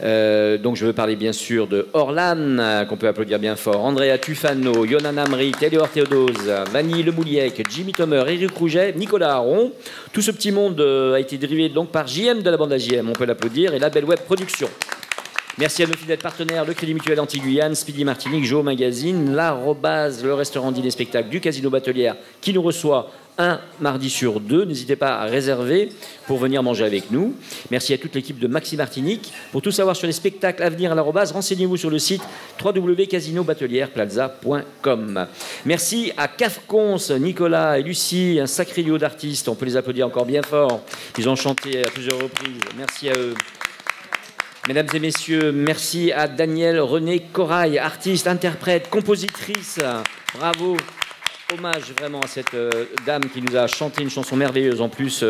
Donc je veux parler bien sûr de Orlan, qu'on peut applaudir bien fort, Andrea Tufano, Yonan Amri, Téléor Théodose, Vanille Lemouliec, Jimmy Tomer, Éric Rouget, Nicolas Aron. Tout ce petit monde a été drivé donc par JM de la bande à JM, on peut l'applaudir, et la Belle Web Production. Merci à nos fidèles partenaires, le Crédit Mutuel Anti-Guyane, Speedy Martinique, Joe Magazine, l'arrobase, le restaurant dîner spectacle du Casino Batelière qui nous reçoit un mardi sur 2. N'hésitez pas à réserver pour venir manger avec nous. Merci à toute l'équipe de Maxi Martinique. Pour tout savoir sur les spectacles à venir à l'arrobase, renseignez-vous sur le site www.casinobatelièreplaza.com. Merci à Cafcons, Nicolas et Lucie, un sacré duo d'artistes. On peut les applaudir encore bien fort. Ils ont chanté à plusieurs reprises. Merci à eux. Mesdames et messieurs, merci à Danielle René Corail, artiste, interprète, compositrice. Bravo. Hommage vraiment à cette dame qui nous a chanté une chanson merveilleuse en plus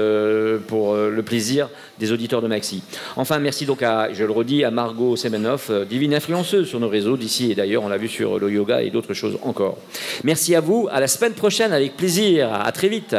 pour le plaisir des auditeurs de Maxi. Enfin, merci donc à, je le redis, à Margot Semenoff, divine influenceuse sur nos réseaux d'ici et d'ailleurs, on l'a vu sur le yoga et d'autres choses encore. Merci à vous, à la semaine prochaine avec plaisir, à très vite.